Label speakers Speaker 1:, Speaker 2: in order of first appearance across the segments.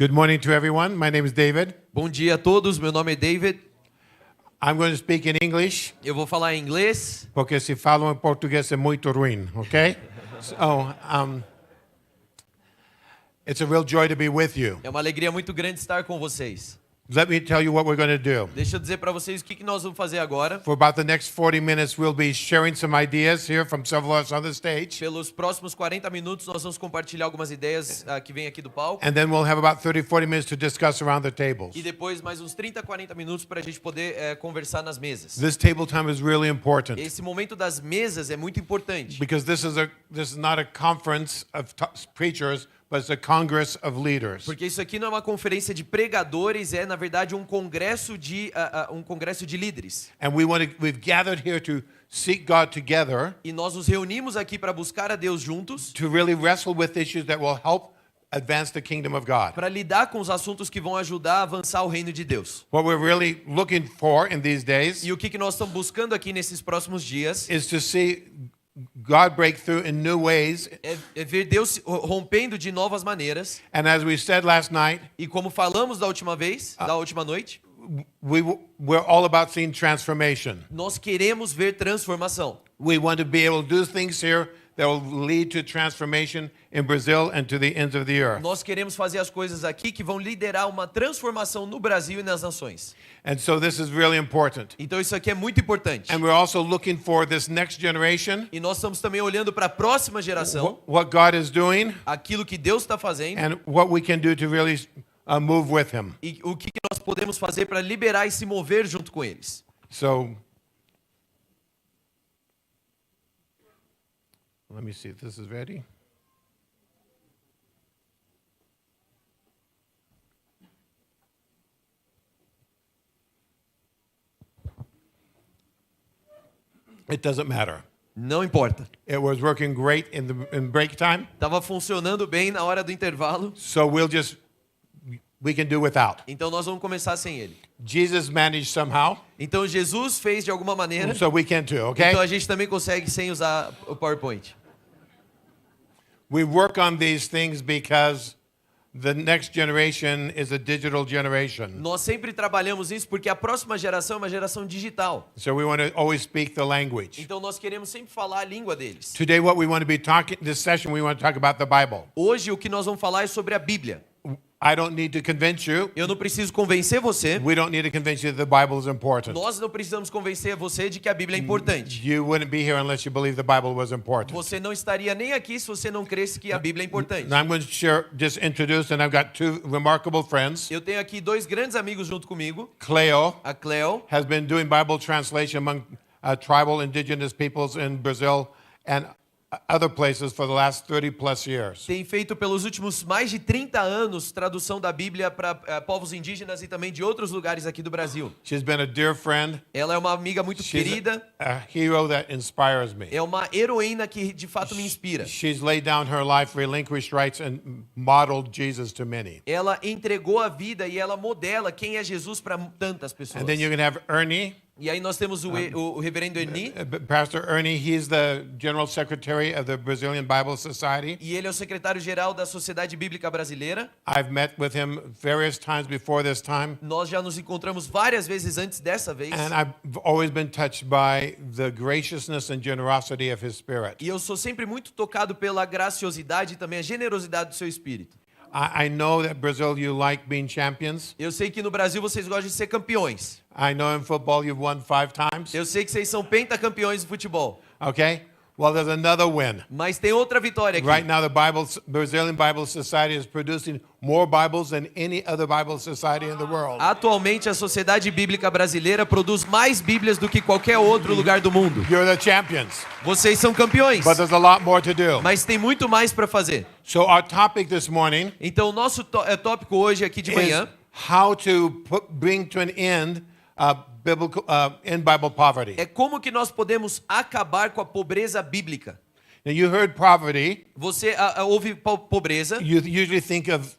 Speaker 1: Good morning to everyone. My name is David.
Speaker 2: Bom dia a todos, meu nome é David.
Speaker 1: I'm going to speak in English,
Speaker 2: Eu vou falar em inglês,
Speaker 1: porque se falam em português é muito ruim, okay? So, it's a real joy to be with you.
Speaker 2: é uma alegria muito grande estar com vocês.
Speaker 1: Let me tell you what we're going to do.
Speaker 2: Deixa eu dizer para vocês o que nós vamos fazer agora.
Speaker 1: For about the next 40 minutes, we'll be sharing some ideas here from several of us on the stage.
Speaker 2: Pelos próximos 40 minutos nós vamos compartilhar algumas ideias que vêm aqui do palco.
Speaker 1: And then we'll have about 30, 40 minutes to discuss around the tables.
Speaker 2: E depois mais uns 30, 40 minutos para a gente poder conversar nas mesas.
Speaker 1: This table time is really important
Speaker 2: Esse momento das mesas é muito importante.
Speaker 1: because this is not a conference of preachers, but it's a congress of leaders.
Speaker 2: Porque isso aqui não é uma conferência de pregadores, é na verdade um congresso de líderes.
Speaker 1: And we've gathered here to seek God together,
Speaker 2: E nós nos reunimos aqui para buscar a Deus juntos,
Speaker 1: to really wrestle with issues that will help advance the kingdom of God.
Speaker 2: para lidar com os assuntos que vão ajudar a avançar o reino de Deus.
Speaker 1: What we're really looking for in these days
Speaker 2: E o que nós estamos buscando aqui nesses próximos dias
Speaker 1: is to see God break through in new ways.
Speaker 2: é ver Deus rompendo de novas maneiras.
Speaker 1: And as we said last night,
Speaker 2: E como falamos da última vez, da última noite,
Speaker 1: we're all about seeing transformation.
Speaker 2: nós queremos ver transformação.
Speaker 1: We want to be able to do things here that will lead to transformation in Brazil and to the ends of the earth.
Speaker 2: Nós queremos fazer as coisas aqui que vão liderar uma transformação no Brasil e nas nações.
Speaker 1: And so this is really important.
Speaker 2: Então isso aqui é muito importante.
Speaker 1: And we're also looking for this next generation,
Speaker 2: E nós estamos também olhando para a próxima geração,
Speaker 1: what God is doing,
Speaker 2: aquilo que Deus está fazendo
Speaker 1: and what we can do to really move with Him.
Speaker 2: e o que nós podemos fazer para liberar e se mover junto com eles.
Speaker 1: So, let me see if this is ready. It doesn't matter.
Speaker 2: Não importa.
Speaker 1: It was working great in break time,
Speaker 2: Estava funcionando bem na hora do intervalo,
Speaker 1: so we can do without.
Speaker 2: então nós vamos começar sem ele.
Speaker 1: Jesus managed somehow,
Speaker 2: Então Jesus fez de alguma maneira,
Speaker 1: so we can too, okay?
Speaker 2: então a gente também consegue sem usar o PowerPoint.
Speaker 1: We work on these things because the next generation is a digital generation.
Speaker 2: Nós sempre trabalhamos isso porque a próxima geração é uma geração digital.
Speaker 1: So we want to always speak the language.
Speaker 2: Então nós queremos sempre falar a língua deles.
Speaker 1: Today what we want to be talking, this session we want to talk about the Bible.
Speaker 2: Hoje o que nós vamos falar é sobre a Bíblia.
Speaker 1: I don't need to convince you.
Speaker 2: Eu não preciso convencer você.
Speaker 1: We don't need to convince you that the Bible is important.
Speaker 2: Nós não precisamos convencer você de que a Bíblia é importante.
Speaker 1: You wouldn't be here unless you believe the Bible was important.
Speaker 2: Você não estaria nem aqui se você não cresce que a Bíblia é importante.
Speaker 1: Now I'm going to just introduce, and I've got two remarkable friends.
Speaker 2: Eu tenho aqui dois grandes amigos junto comigo.
Speaker 1: Cleo
Speaker 2: A Cleo
Speaker 1: has been doing Bible translation among tribal indigenous peoples in Brazil and other places for the last 30 plus years.
Speaker 2: tem feito pelos últimos mais de 30 anos tradução da Bíblia para povos indígenas e também de outros lugares aqui do Brasil.
Speaker 1: She's been a dear friend.
Speaker 2: Ela é uma amiga muito
Speaker 1: She's
Speaker 2: querida,
Speaker 1: a hero that inspires me.
Speaker 2: é uma heroína que de fato me inspira.
Speaker 1: She's laid down her life, relinquished rights, and modeled Jesus to many.
Speaker 2: Ela entregou a vida e ela modela quem é Jesus para tantas pessoas.
Speaker 1: And then you can have Ernie,
Speaker 2: E aí nós temos o reverendo Ernie,
Speaker 1: Pastor Ernie. He's the General Secretary of the Brazilian Bible Society.
Speaker 2: e ele é o secretário-geral da Sociedade Bíblica Brasileira.
Speaker 1: I've met with him various times before this time,
Speaker 2: Nós já nos encontramos várias vezes antes dessa vez.
Speaker 1: and I've always been touched by the graciousness and generosity of his spirit.
Speaker 2: E eu sou sempre muito tocado pela graciosidade e também a generosidade do seu espírito.
Speaker 1: I know that Brazil, you like being champions.
Speaker 2: Eu sei que no Brasil vocês gostam de ser campeões.
Speaker 1: I know in football you've won 5 times.
Speaker 2: Eu sei que vocês são pentacampeões de futebol.
Speaker 1: Okay? Well, there's another win.
Speaker 2: Mas tem outra vitória aqui.
Speaker 1: Right now, the Brazilian Bible Society is producing more Bibles than any other Bible society in the world.
Speaker 2: Atualmente, a Sociedade Bíblica Brasileira produz mais Bíblias do que qualquer outro lugar do mundo.
Speaker 1: You're the champions,
Speaker 2: Vocês são campeões,
Speaker 1: but there's a lot more to do.
Speaker 2: mas tem muito mais para fazer.
Speaker 1: So our topic this morning
Speaker 2: Então, o nosso tópico hoje aqui de
Speaker 1: is
Speaker 2: manhã
Speaker 1: how to bring to an end Bible poverty.
Speaker 2: é como que nós podemos acabar com a pobreza bíblica.
Speaker 1: Now, you heard poverty.
Speaker 2: Você ouve pobreza,
Speaker 1: You usually think of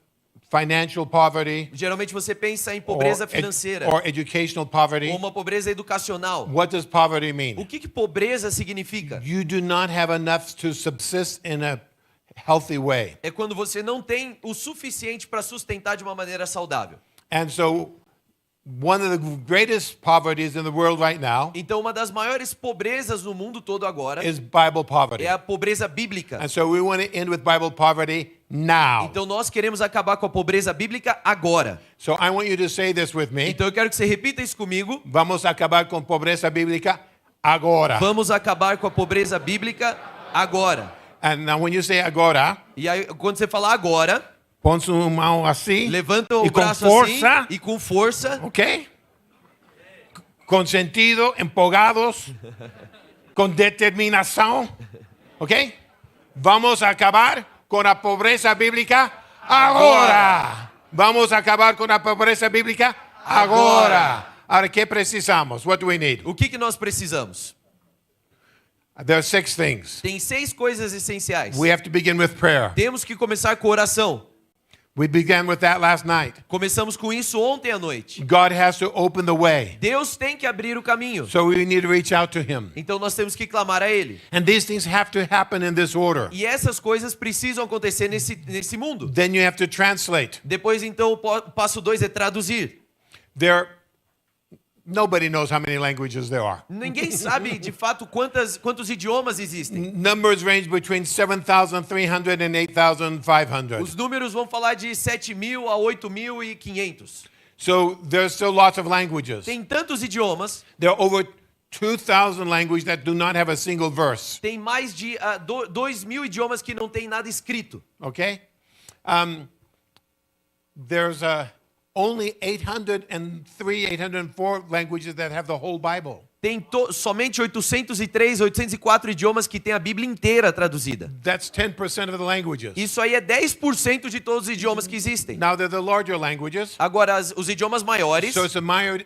Speaker 1: financial poverty
Speaker 2: geralmente você pensa em pobreza financeira
Speaker 1: or educational poverty.
Speaker 2: ou uma pobreza educacional.
Speaker 1: What does poverty
Speaker 2: O
Speaker 1: mean?
Speaker 2: que pobreza significa?
Speaker 1: You do not have enough to subsist in a healthy way.
Speaker 2: É quando você não tem o suficiente para sustentar de uma maneira saudável.
Speaker 1: And so one of the greatest poverties in the world right now
Speaker 2: Então, uma das maiores pobrezas no mundo todo agora
Speaker 1: is Bible poverty.
Speaker 2: é a pobreza bíblica.
Speaker 1: And so we want to end with Bible poverty now.
Speaker 2: Então, nós queremos acabar com a pobreza bíblica agora.
Speaker 1: So I want you to say this with me.
Speaker 2: Então, eu quero que você repita isso comigo.
Speaker 1: Vamos acabar com pobreza bíblica agora.
Speaker 2: Vamos acabar com a pobreza bíblica agora.
Speaker 1: And now when you say agora,
Speaker 2: E aí, quando você falar agora,
Speaker 1: põe sua mão assim.
Speaker 2: levanta o
Speaker 1: e com
Speaker 2: braço
Speaker 1: força.
Speaker 2: assim e com força.
Speaker 1: Ok? Com sentido, empolgados, com determinação. Ok? Vamos acabar com a pobreza bíblica agora. Vamos acabar com a pobreza bíblica agora. Agora, que precisamos? What do we need?
Speaker 2: O que nós precisamos?
Speaker 1: There are 6 things.
Speaker 2: Tem 6 coisas essenciais.
Speaker 1: We have to begin with prayer.
Speaker 2: Temos que começar com oração.
Speaker 1: We began with that last night.
Speaker 2: Começamos com isso ontem à noite.
Speaker 1: God has to open the way.
Speaker 2: Deus tem que abrir o caminho.
Speaker 1: So we need to reach out to Him.
Speaker 2: Então nós temos que clamar a Ele.
Speaker 1: And these things have to happen in this order.
Speaker 2: E essas coisas precisam acontecer nesse mundo.
Speaker 1: Then you have to translate.
Speaker 2: Depois, então, o passo 2 é traduzir.
Speaker 1: Nobody knows how many languages there are.
Speaker 2: Ninguém sabe, de fato, quantos idiomas existem.
Speaker 1: Numbers range between 7,300 and 8,500.
Speaker 2: Os números vão falar de 7.000 a 8.500.
Speaker 1: So there's still lots of languages.
Speaker 2: Tem tantos idiomas,
Speaker 1: There are over 2,000 languages that do not have a single verse.
Speaker 2: tem mais de 2.000 idiomas que não tem nada escrito.
Speaker 1: Okay? There's only 803, 804 languages that have the whole Bible.
Speaker 2: Tem somente 803, 804 idiomas que tem a Bíblia inteira traduzida.
Speaker 1: That's 10% of the languages.
Speaker 2: Isso aí é 10% de todos os idiomas que existem.
Speaker 1: Now they're the larger languages.
Speaker 2: Agora, os idiomas maiores,
Speaker 1: So it's a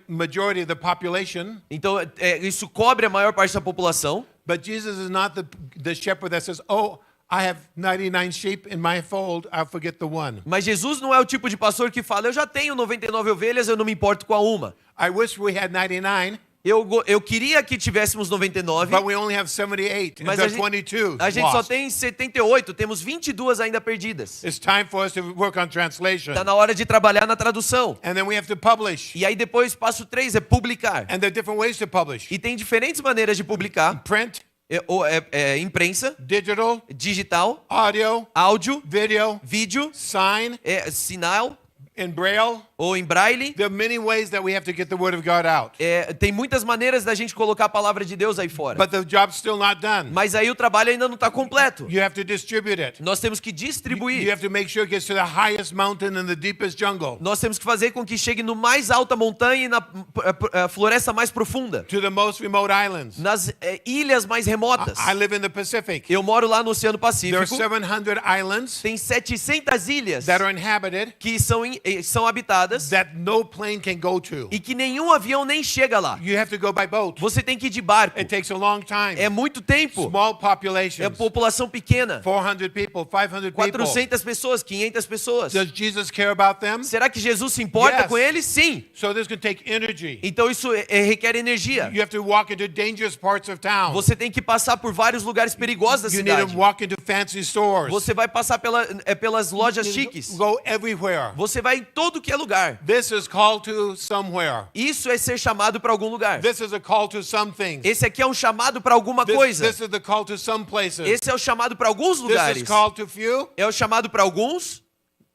Speaker 1: majority of the population.
Speaker 2: então isso cobre a maior parte da população.
Speaker 1: But Jesus is not the shepherd that says, oh, I have 99 sheep in my fold, I'll forget the one.
Speaker 2: Mas Jesus não é o tipo de pastor que fala, eu já tenho 99 ovelhas, eu não me importo com a uma.
Speaker 1: I wish we had 99,
Speaker 2: Eu queria que tivéssemos 99,
Speaker 1: but we only have 78, and
Speaker 2: mas
Speaker 1: there's 22
Speaker 2: a gente só
Speaker 1: lost.
Speaker 2: tem 78, temos 22 ainda perdidas.
Speaker 1: It's time for us to work on translation.
Speaker 2: Está na hora de trabalhar na tradução.
Speaker 1: And then we have to publish.
Speaker 2: E aí depois, passo 3 é publicar.
Speaker 1: And there are different ways to publish.
Speaker 2: E tem diferentes maneiras de publicar.
Speaker 1: Print,
Speaker 2: Imprensa,
Speaker 1: digital,
Speaker 2: digital,
Speaker 1: audio,
Speaker 2: áudio,
Speaker 1: video,
Speaker 2: vídeo,
Speaker 1: sign,
Speaker 2: sinal
Speaker 1: in Braille.
Speaker 2: ou em braille.
Speaker 1: There are many ways that we have to get the word of God out.
Speaker 2: Tem muitas maneiras da gente colocar a palavra de Deus aí fora.
Speaker 1: But the job's still not done.
Speaker 2: Mas aí o trabalho ainda não está completo.
Speaker 1: You have to distribute it.
Speaker 2: Nós temos que
Speaker 1: You
Speaker 2: distribuir.
Speaker 1: have to make sure it gets to the highest mountain in the deepest jungle.
Speaker 2: Nós temos que fazer com que chegue no mais alta montanha e na floresta mais profunda.
Speaker 1: To the most remote islands.
Speaker 2: Nas ilhas mais remotas.
Speaker 1: I live in the Pacific.
Speaker 2: Eu moro lá no Oceano
Speaker 1: There are
Speaker 2: Pacífico.
Speaker 1: 700 islands
Speaker 2: Tem 700 ilhas
Speaker 1: that are inhabited
Speaker 2: que são habitadas
Speaker 1: that no plane can go to.
Speaker 2: e que nenhum avião nem chega lá.
Speaker 1: You have to go by boat.
Speaker 2: Você tem que ir de barco.
Speaker 1: It takes a long time.
Speaker 2: É muito tempo.
Speaker 1: Small
Speaker 2: É
Speaker 1: populations.
Speaker 2: população pequena.
Speaker 1: 400 people, 500 people.
Speaker 2: 400 pessoas, 500 pessoas.
Speaker 1: Does Jesus care about them?
Speaker 2: Será que Jesus se importa
Speaker 1: Yes.
Speaker 2: com eles? Sim.
Speaker 1: So this can take energy.
Speaker 2: Então isso requer energia.
Speaker 1: You have to walk into dangerous parts of town.
Speaker 2: Você tem que passar por vários lugares perigosos da
Speaker 1: You need
Speaker 2: cidade.
Speaker 1: to walk into fancy stores.
Speaker 2: Você vai passar pelas lojas chiques.
Speaker 1: Go everywhere.
Speaker 2: Você vai em todo que é lugar.
Speaker 1: This is called to somewhere.
Speaker 2: Isso é ser chamado para algum lugar.
Speaker 1: This is a call to some things.
Speaker 2: Esse aqui é um chamado para alguma coisa.
Speaker 1: This is the call to some places.
Speaker 2: Esse é o chamado para alguns
Speaker 1: This
Speaker 2: lugares.
Speaker 1: is called to few.
Speaker 2: É o chamado para alguns.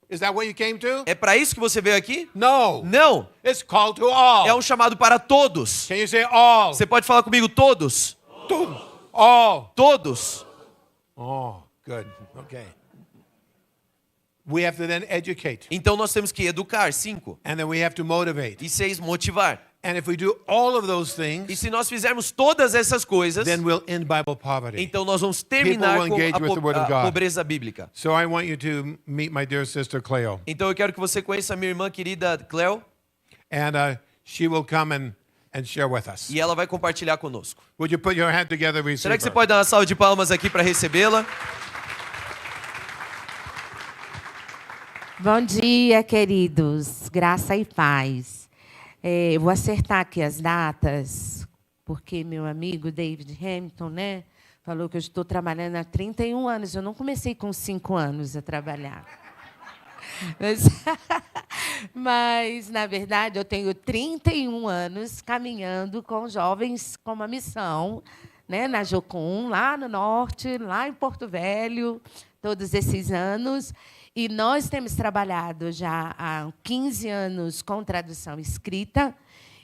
Speaker 1: Is that what you came to?
Speaker 2: É para isso que você veio aqui?
Speaker 1: No.
Speaker 2: Não.
Speaker 1: It's called to all.
Speaker 2: É um chamado para todos.
Speaker 1: Can you say all?
Speaker 2: Você pode falar comigo todos?
Speaker 1: All.
Speaker 2: Todos.
Speaker 1: Oh, good. Okay. We have to then educate.
Speaker 2: Então nós temos que educar, 5.
Speaker 1: And then we have to motivate.
Speaker 2: E 6, motivar.
Speaker 1: And if we do all of those
Speaker 2: E
Speaker 1: things,
Speaker 2: se nós fizermos todas essas coisas,
Speaker 1: then we'll end Bible poverty.
Speaker 2: então nós vamos terminar
Speaker 1: People will
Speaker 2: com
Speaker 1: engage with the Word of God.
Speaker 2: a pobreza bíblica.
Speaker 1: So I want you to meet my dear sister Cleo.
Speaker 2: Então eu quero que você conheça a minha irmã querida Cleo
Speaker 1: And she will come and share with us.
Speaker 2: e ela vai compartilhar conosco.
Speaker 1: Would you put your hand together, receive
Speaker 2: Será que você
Speaker 1: her?
Speaker 2: pode dar uma salva de palmas aqui para recebê-la?
Speaker 3: Bom dia, queridos. Graça e paz. Eu vou acertar aqui as datas, porque meu amigo David Hamilton, falou que eu estou trabalhando há 31 anos. Eu não comecei com 5 anos a trabalhar. Mas, na verdade, eu tenho 31 anos caminhando com jovens com uma missão, né, na Jocum, lá no norte, lá em Porto Velho, todos esses anos. E nós temos trabalhado já há 15 anos com tradução escrita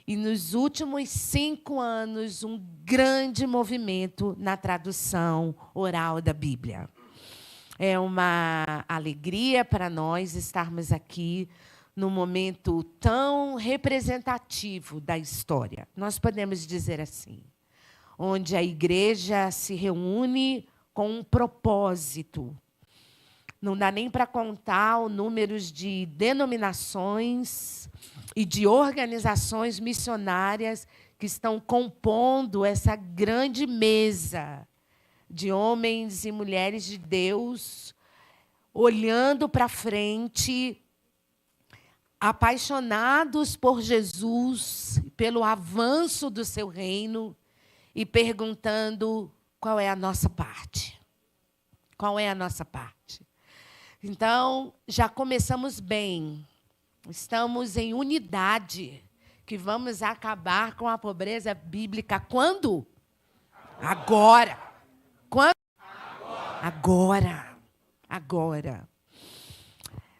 Speaker 3: e, nos últimos 5 anos, um grande movimento na tradução oral da Bíblia. É uma alegria para nós estarmos aqui num momento tão representativo da história. Nós podemos dizer assim, onde a igreja se reúne com um propósito. Não dá nem para contar o número de denominações e de organizações missionárias que estão compondo essa grande mesa de homens e mulheres de Deus, olhando para frente, apaixonados por Jesus, pelo avanço do seu reino, e perguntando qual é a nossa parte. Qual é a nossa parte? Então, já começamos bem. Estamos em unidade, que vamos acabar com a pobreza bíblica quando? Agora. Quando? Agora.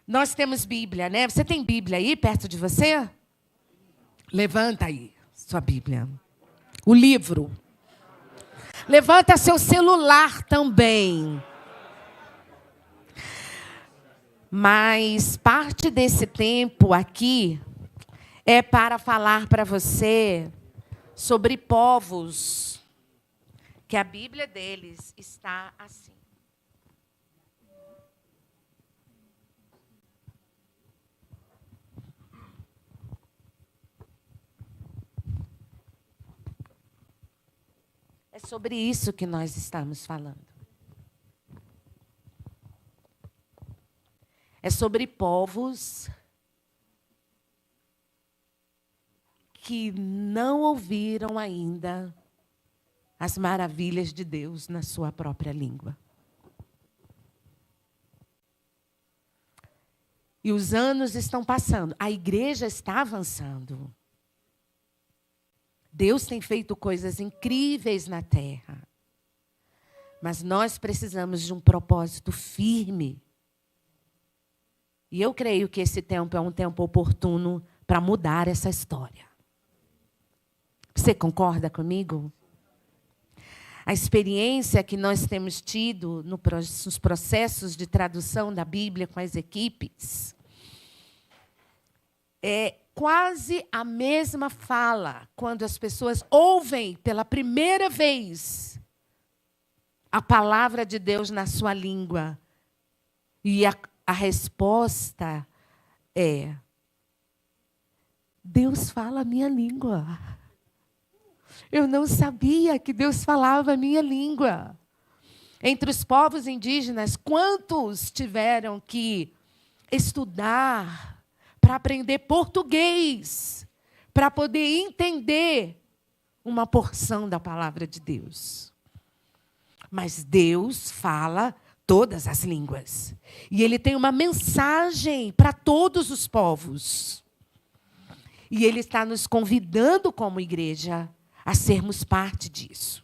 Speaker 3: Nós temos Bíblia, né? Você tem Bíblia aí perto de você? Levanta aí sua Bíblia. O livro. Levanta seu celular também. Mas parte desse tempo aqui é para falar para você sobre povos que a Bíblia deles está assim. É sobre isso que nós estamos falando. É sobre povos que não ouviram ainda as maravilhas de Deus na sua própria língua. E os anos estão passando, a igreja está avançando. Deus tem feito coisas incríveis na terra. Mas nós precisamos de um propósito firme. E eu creio que esse tempo é um tempo oportuno para mudar essa história. Você concorda comigo? A experiência que nós temos tido nos processos de tradução da Bíblia com as equipes é quase a mesma fala quando as pessoas ouvem pela primeira vez a palavra de Deus na sua língua. E a resposta é: Deus fala a minha língua. Eu não sabia que Deus falava a minha língua. Entre os povos indígenas, quantos tiveram que estudar para aprender português, para poder entender uma porção da palavra de Deus? Mas Deus fala todas as línguas. E Ele tem uma mensagem para todos os povos. E Ele está nos convidando como igreja a sermos parte disso.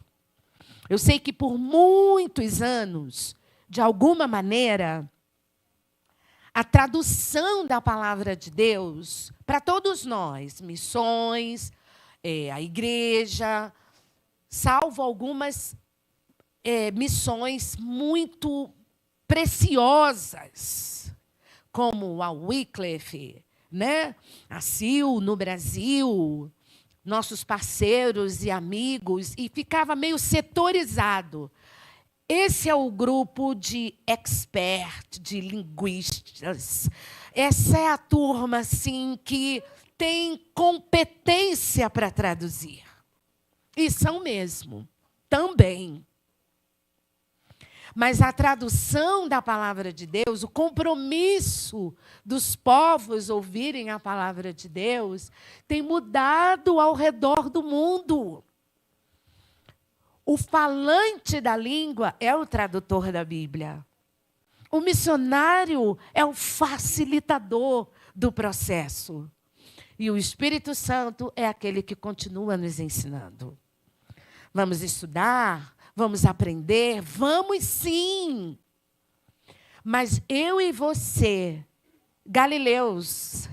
Speaker 3: Eu sei que por muitos anos, de alguma maneira, a tradução da palavra de Deus, para todos nós, missões, a igreja, salvo algumas missões muito preciosas, como a Wycliffe, né? A CIL no Brasil, nossos parceiros e amigos, e ficava meio setorizado. Esse é o grupo de expert, de linguistas. Essa é a turma, assim, que tem competência para traduzir. E são mesmo, também. Mas a tradução da palavra de Deus, o compromisso dos povos ouvirem a palavra de Deus, tem mudado ao redor do mundo. O falante da língua é o tradutor da Bíblia. O missionário é o facilitador do processo. E o Espírito Santo é aquele que continua nos ensinando. Vamos estudar, vamos aprender, vamos sim. Mas eu e você, galileus,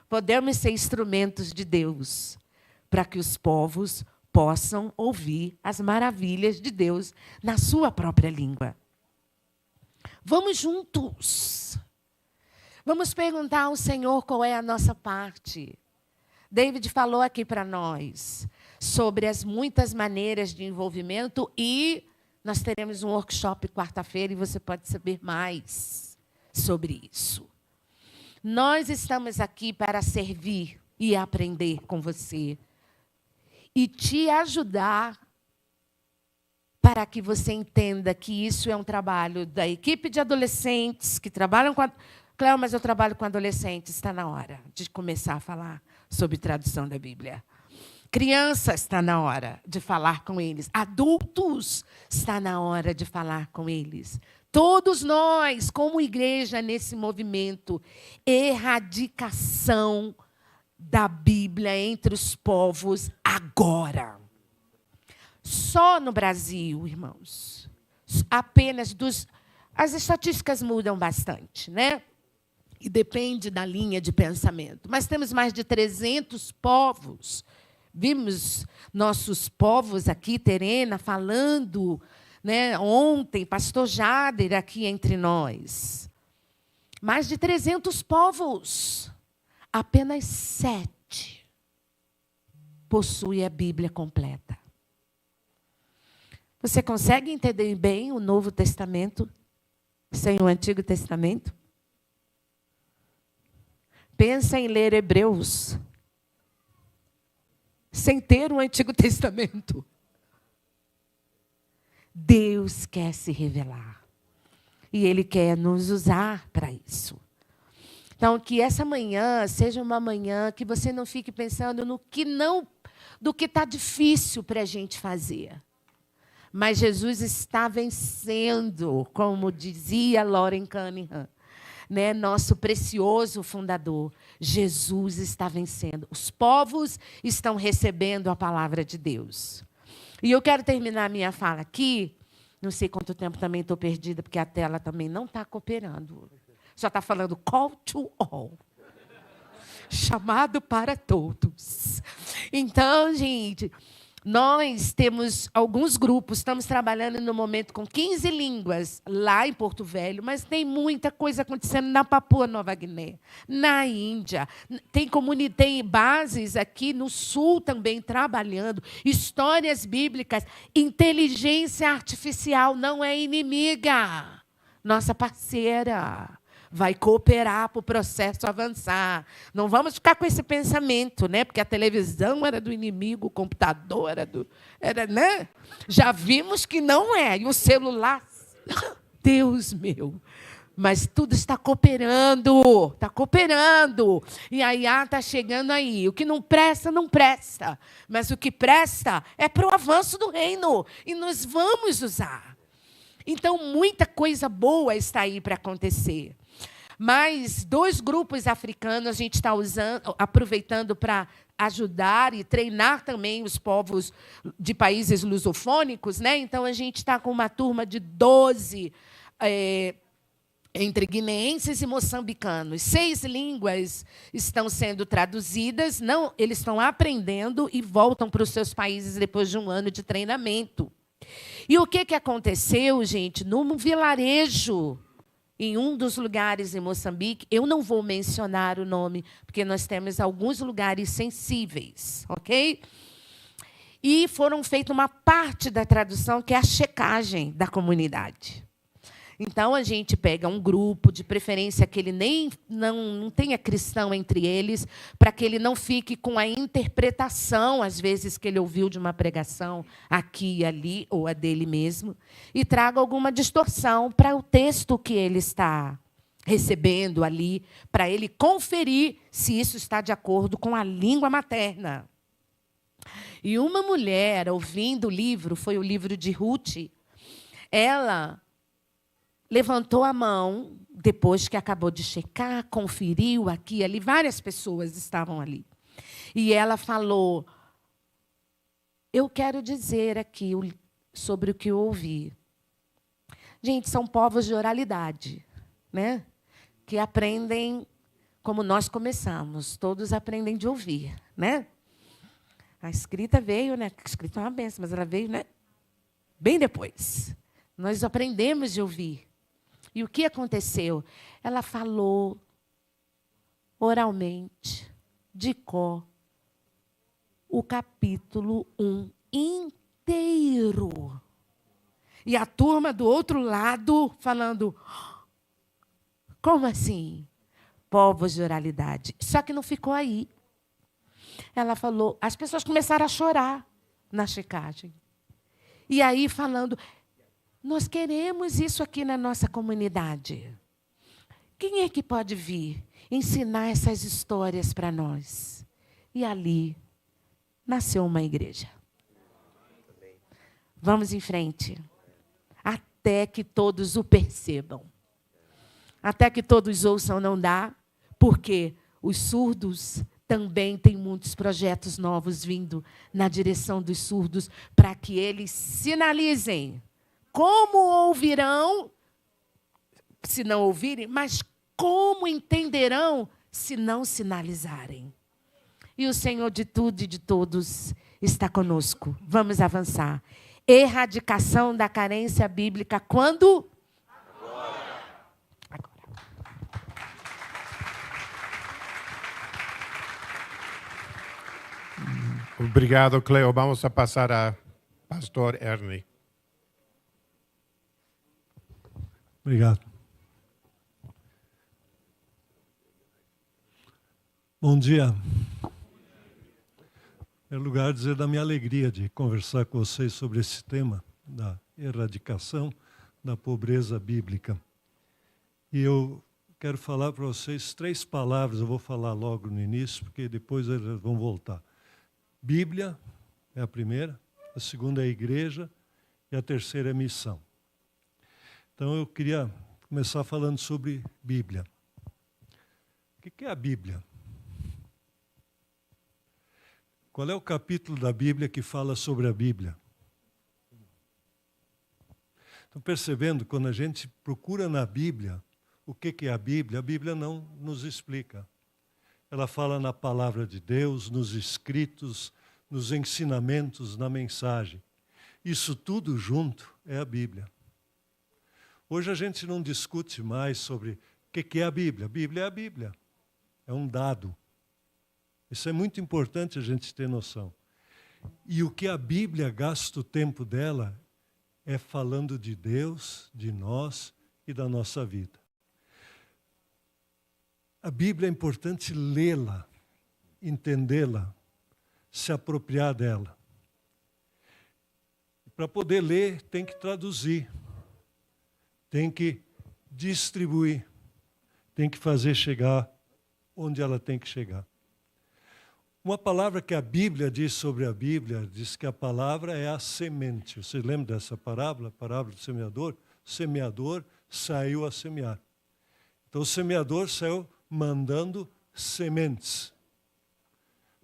Speaker 3: podemos ser instrumentos de Deus para que os povos possam ouvir as maravilhas de Deus na sua própria língua. Vamos juntos. Vamos perguntar ao Senhor qual é a nossa parte. David falou aqui para nós sobre as muitas maneiras de envolvimento e nós teremos um workshop quarta-feira e você pode saber mais sobre isso. Nós estamos aqui para servir e aprender com você e te ajudar para que você entenda que isso é um trabalho da equipe de adolescentes que trabalham com... Cléo, mas eu trabalho com adolescentes. Está na hora de começar a falar sobre tradução da Bíblia. Crianças, está na hora de falar com eles. Adultos, está na hora de falar com eles. Todos nós, como igreja, nesse movimento, erradicação da Bíblia entre os povos agora. Só no Brasil, irmãos, apenas as estatísticas mudam bastante, né? E depende da linha de pensamento. Mas temos mais de 300 povos. Vimos nossos povos aqui, Terena, falando, né, ontem, pastor Jader aqui entre nós. Mais de 300 povos. Apenas 7 possuem a Bíblia completa. Você consegue entender bem o Novo Testamento sem o Antigo Testamento? Pensa em ler Hebreus sem ter o Antigo Testamento. Deus quer se revelar. E Ele quer nos usar para isso. Então, que essa manhã seja uma manhã que você não fique pensando no que não, do que está difícil para a gente fazer. Mas Jesus está vencendo, como dizia Lauren Cunningham, né, nosso precioso fundador. Jesus está vencendo. Os povos estão recebendo a palavra de Deus. E eu quero terminar a minha fala aqui. Não sei quanto tempo também estou perdida, porque a tela também não está cooperando. Só está falando call to all. Chamado para todos. Então, gente, nós temos alguns grupos, estamos trabalhando no momento com 15 línguas lá em Porto Velho, mas tem muita coisa acontecendo na Papua Nova Guiné, na Índia. Tem bases aqui no Sul também trabalhando, histórias bíblicas, inteligência artificial não é inimiga, nossa parceira. Vai cooperar para o processo avançar. Não vamos ficar com esse pensamento, né? Porque a televisão era do inimigo, o computador era, né? Já vimos que não é. E o celular, Deus meu. Mas tudo está cooperando, está cooperando. E a IA está chegando aí. O que não presta, não presta. Mas o que presta é para o avanço do reino. E nós vamos usar. Então, muita coisa boa está aí para acontecer. Mas 2 grupos africanos a gente está aproveitando para ajudar e treinar também os povos de países lusofônicos, né? Então, a gente está com uma turma de 12 entre guineenses e moçambicanos. 6 línguas estão sendo traduzidas, não, eles estão aprendendo e voltam para os seus países depois de um ano de treinamento. E o que aconteceu, gente? Num vilarejo, em um dos lugares em Moçambique, eu não vou mencionar o nome, porque nós temos alguns lugares sensíveis, ok? E foram feita uma parte da tradução, que é a checagem da comunidade. Então, a gente pega um grupo, de preferência que ele não tenha cristão entre eles, para que ele não fique com a interpretação, às vezes, que ele ouviu de uma pregação aqui e ali, ou a dele mesmo, e traga alguma distorção para o texto que ele está recebendo ali, para ele conferir se isso está de acordo com a língua materna. E uma mulher, ouvindo o livro, foi o livro de Ruth, ela levantou a mão, depois que acabou de checar, conferiu aqui e ali, várias pessoas estavam ali. E ela falou, eu quero dizer aqui sobre o que eu ouvi. Gente, são povos de oralidade, né? Que aprendem como nós começamos. Todos aprendem de ouvir, né? A escrita veio, né? A escrita é uma benção, mas ela veio, né? Bem depois. Nós aprendemos de ouvir. E o que aconteceu? Ela falou oralmente, de cor, o capítulo 1 inteiro. E a turma do outro lado falando, como assim? Povos de oralidade. Só que não ficou aí. Ela falou, as pessoas começaram a chorar na checagem. E aí falando, nós queremos isso aqui na nossa comunidade. Quem é que pode vir ensinar essas histórias para nós? E ali nasceu uma igreja. Vamos em frente. Até que todos o percebam. Até que todos ouçam, não dá, porque os surdos também têm muitos projetos novos vindo na direção dos surdos para que eles sinalizem. Como ouvirão se não ouvirem, mas como entenderão se não sinalizarem? E o Senhor de tudo e de todos está conosco. Vamos avançar. Erradicação da carência bíblica quando? Agora.
Speaker 1: Obrigado, Cleo. Vamos a passar a pastor Ernie.
Speaker 4: Obrigado. Bom dia. É lugar de dizer da minha alegria de conversar com vocês sobre esse tema da erradicação da pobreza bíblica. E eu quero falar para vocês 3 palavras, eu vou falar logo no início, porque depois eles vão voltar. Bíblia é a primeira, a segunda é a igreja e a terceira é missão. Então eu queria começar falando sobre Bíblia. O que é a Bíblia? Qual é o capítulo da Bíblia que fala sobre a Bíblia? Estão percebendo, quando a gente procura na Bíblia, o que é a Bíblia não nos explica. Ela fala na palavra de Deus, nos escritos, nos ensinamentos, na mensagem. Isso tudo junto é a Bíblia. Hoje a gente não discute mais sobre o que é a Bíblia. A Bíblia é a Bíblia. É um dado. Isso é muito importante a gente ter noção. E o que a Bíblia gasta o tempo dela é falando de Deus, de nós e da nossa vida. A Bíblia é importante lê-la, entendê-la, se apropriar dela. Para poder ler, tem que traduzir, tem que distribuir, tem que fazer chegar onde ela tem que chegar. Uma palavra que a Bíblia diz sobre a Bíblia, diz que a palavra é a semente. Você lembra dessa parábola? A parábola do semeador? O semeador saiu a semear. Então o semeador saiu mandando sementes.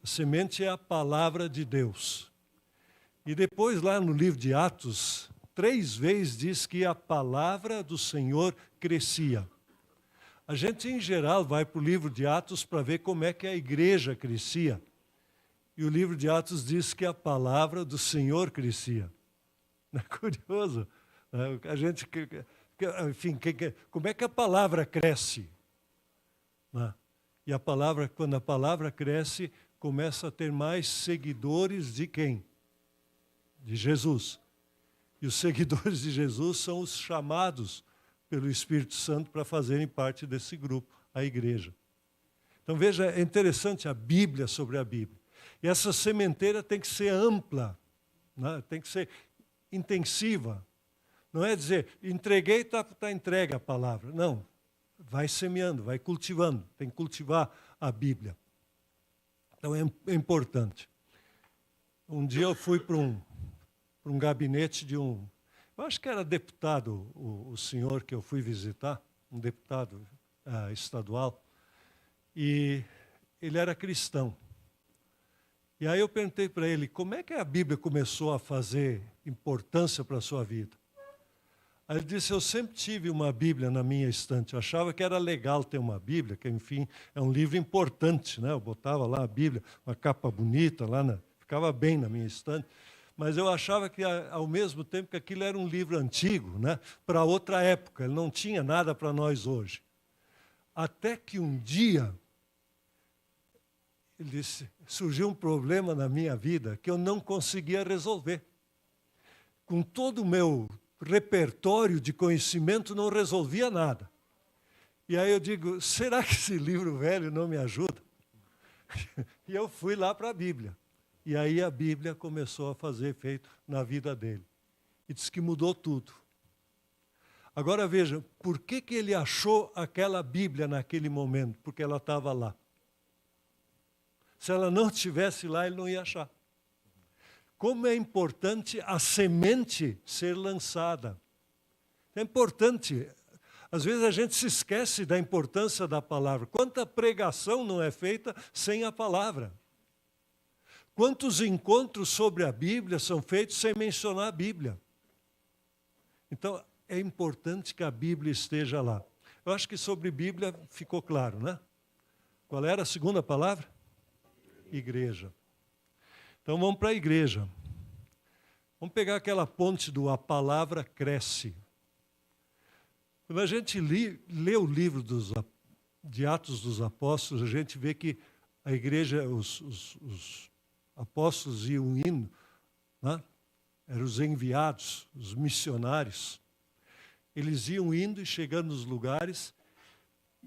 Speaker 4: A semente é a palavra de Deus. E depois lá no livro de Atos, 3 vezes diz que a palavra do Senhor crescia. A gente, em geral, vai para o livro de Atos para ver como é que a igreja crescia. E o livro de Atos diz que a palavra do Senhor crescia. Não é curioso? A gente, enfim, como é que a palavra cresce? E a palavra, quando a palavra cresce, começa a ter mais seguidores de quem? De Jesus. E os seguidores de Jesus são os chamados pelo Espírito Santo para fazerem parte desse grupo, a igreja. Então veja, é interessante a Bíblia sobre a Bíblia. E essa sementeira tem que ser ampla, né? Tem que ser intensiva. Não é dizer, entreguei, está entregue a palavra. Não, vai semeando, vai cultivando, tem que cultivar a Bíblia. Então é importante. Um dia eu fui para um gabinete de um... Eu acho que era deputado, o senhor que eu fui visitar, um deputado estadual, e ele era cristão. E aí eu perguntei para ele, como é que a Bíblia começou a fazer importância para a sua vida? Aí ele disse, eu sempre tive uma Bíblia na minha estante. Eu achava que era legal ter uma Bíblia, que, enfim, é um livro importante, né? Eu botava lá a Bíblia, uma capa bonita, ficava bem na minha estante. Mas eu achava que, ao mesmo tempo, que aquilo era um livro antigo, né? Para outra época, ele não tinha nada para nós hoje. Até que um dia, ele disse, surgiu um problema na minha vida que eu não conseguia resolver. Com todo o meu repertório de conhecimento, não resolvia nada. E aí eu digo, será que esse livro velho não me ajuda? E eu fui lá para a Bíblia. E aí a Bíblia começou a fazer efeito na vida dele. E disse que mudou tudo. Agora veja, por que ele achou aquela Bíblia naquele momento? Porque ela estava lá. Se ela não estivesse lá, ele não ia achar. Como é importante a semente ser lançada. É importante. Às vezes a gente se esquece da importância da palavra. Quanta pregação não é feita sem a palavra? Quantos encontros sobre a Bíblia são feitos sem mencionar a Bíblia? Então, é importante que a Bíblia esteja lá. Eu acho que sobre Bíblia ficou claro, né? Qual era a segunda palavra? Igreja. Então, vamos para a igreja. Vamos pegar aquela ponte do A Palavra Cresce. Quando a gente lê o livro de Atos dos Apóstolos, a gente vê que a igreja, os apóstolos iam indo, né? Eram os enviados, os missionários. Eles iam indo e chegando nos lugares,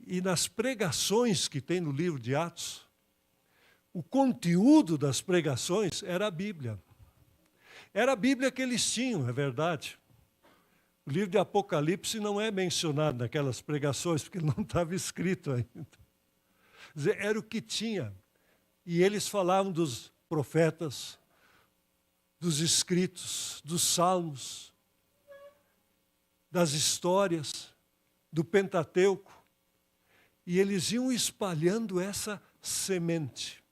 Speaker 4: e nas pregações que tem no livro de Atos, o conteúdo das pregações era a Bíblia. Era a Bíblia que eles tinham, é verdade. O livro de Apocalipse não é mencionado naquelas pregações, porque não estava escrito ainda. Quer dizer, era o que tinha. E eles falavam dos profetas, dos escritos, dos salmos, das histórias, do Pentateuco. E eles iam espalhando essa semente.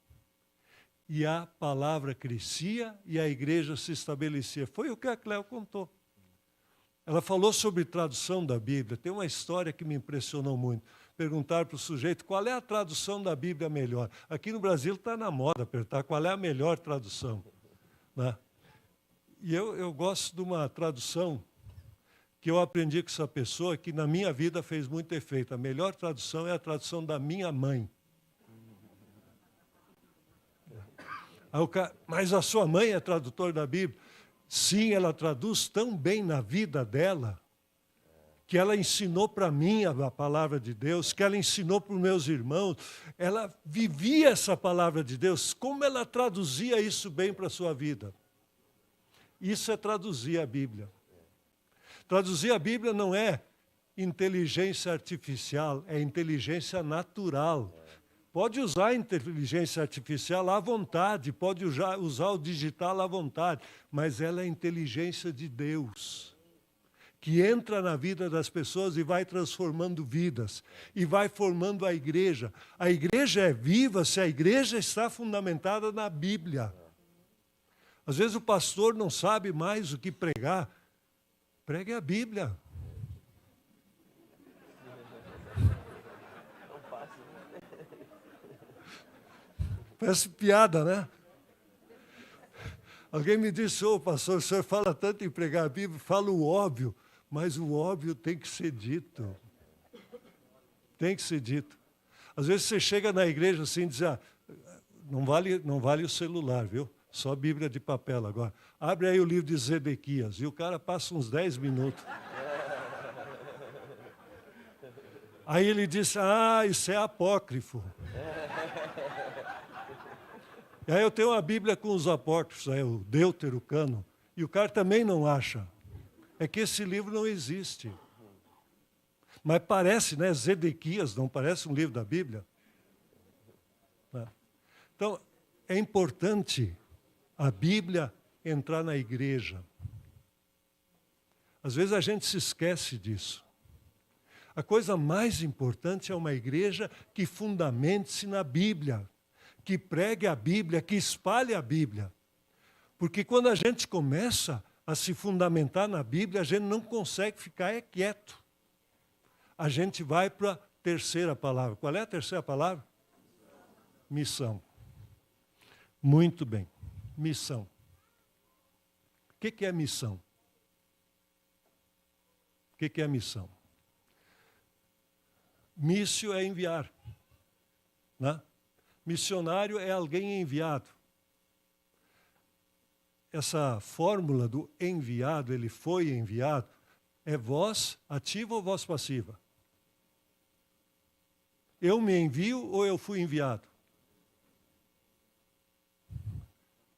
Speaker 4: E a palavra crescia e a igreja se estabelecia. Foi o que a Cléo contou. Ela falou sobre tradução da Bíblia. Tem uma história que me impressionou muito. Perguntaram para o sujeito qual é a tradução da Bíblia melhor. Aqui no Brasil está na moda perguntar qual é a melhor tradução, né? E eu gosto de uma tradução que eu aprendi com essa pessoa, que na minha vida fez muito efeito. A melhor tradução é a tradução da minha mãe. Mas a sua mãe é tradutora da Bíblia? Sim, ela traduz tão bem na vida dela, que ela ensinou para mim a palavra de Deus, que ela ensinou para os meus irmãos. Ela vivia essa palavra de Deus. Como ela traduzia isso bem para a sua vida? Isso é traduzir a Bíblia. Traduzir a Bíblia não é inteligência artificial, é inteligência natural. Pode usar a inteligência artificial à vontade, pode usar o digital à vontade, mas ela é a inteligência de Deus, que entra na vida das pessoas e vai transformando vidas, e vai formando a igreja. A igreja é viva se a igreja está fundamentada na Bíblia. Às vezes o pastor não sabe mais o que pregar. Pregue a Bíblia. Parece piada, né? Alguém me disse, pastor, o senhor fala tanto em pregar a Bíblia, fala o óbvio, mas o óbvio tem que ser dito. Tem que ser dito. Às vezes você chega na igreja assim e diz, não vale o celular, viu? Só Bíblia de papel agora. Abre aí o livro de Zedequias, e o cara passa uns 10 minutos. Aí ele disse, isso é apócrifo. E aí eu tenho uma Bíblia com os apócrifos, o Deuterocano, e o cara também não acha. É que esse livro não existe. Mas parece, né? Zedequias, não parece um livro da Bíblia? Então, é importante a Bíblia entrar na igreja. Às vezes a gente se esquece disso. A coisa mais importante é uma igreja que fundamente-se na Bíblia, que pregue a Bíblia, que espalhe a Bíblia. Porque quando a gente começa a se fundamentar na Bíblia, a gente não consegue ficar quieto. A gente vai para a terceira palavra. Qual é a terceira palavra? Missão. Muito bem. Missão. O que é missão? O que é missão? Mício é enviar. Né? Missionário é alguém enviado. Essa fórmula do enviado, ele foi enviado, é voz ativa ou voz passiva? Eu me envio ou eu fui enviado?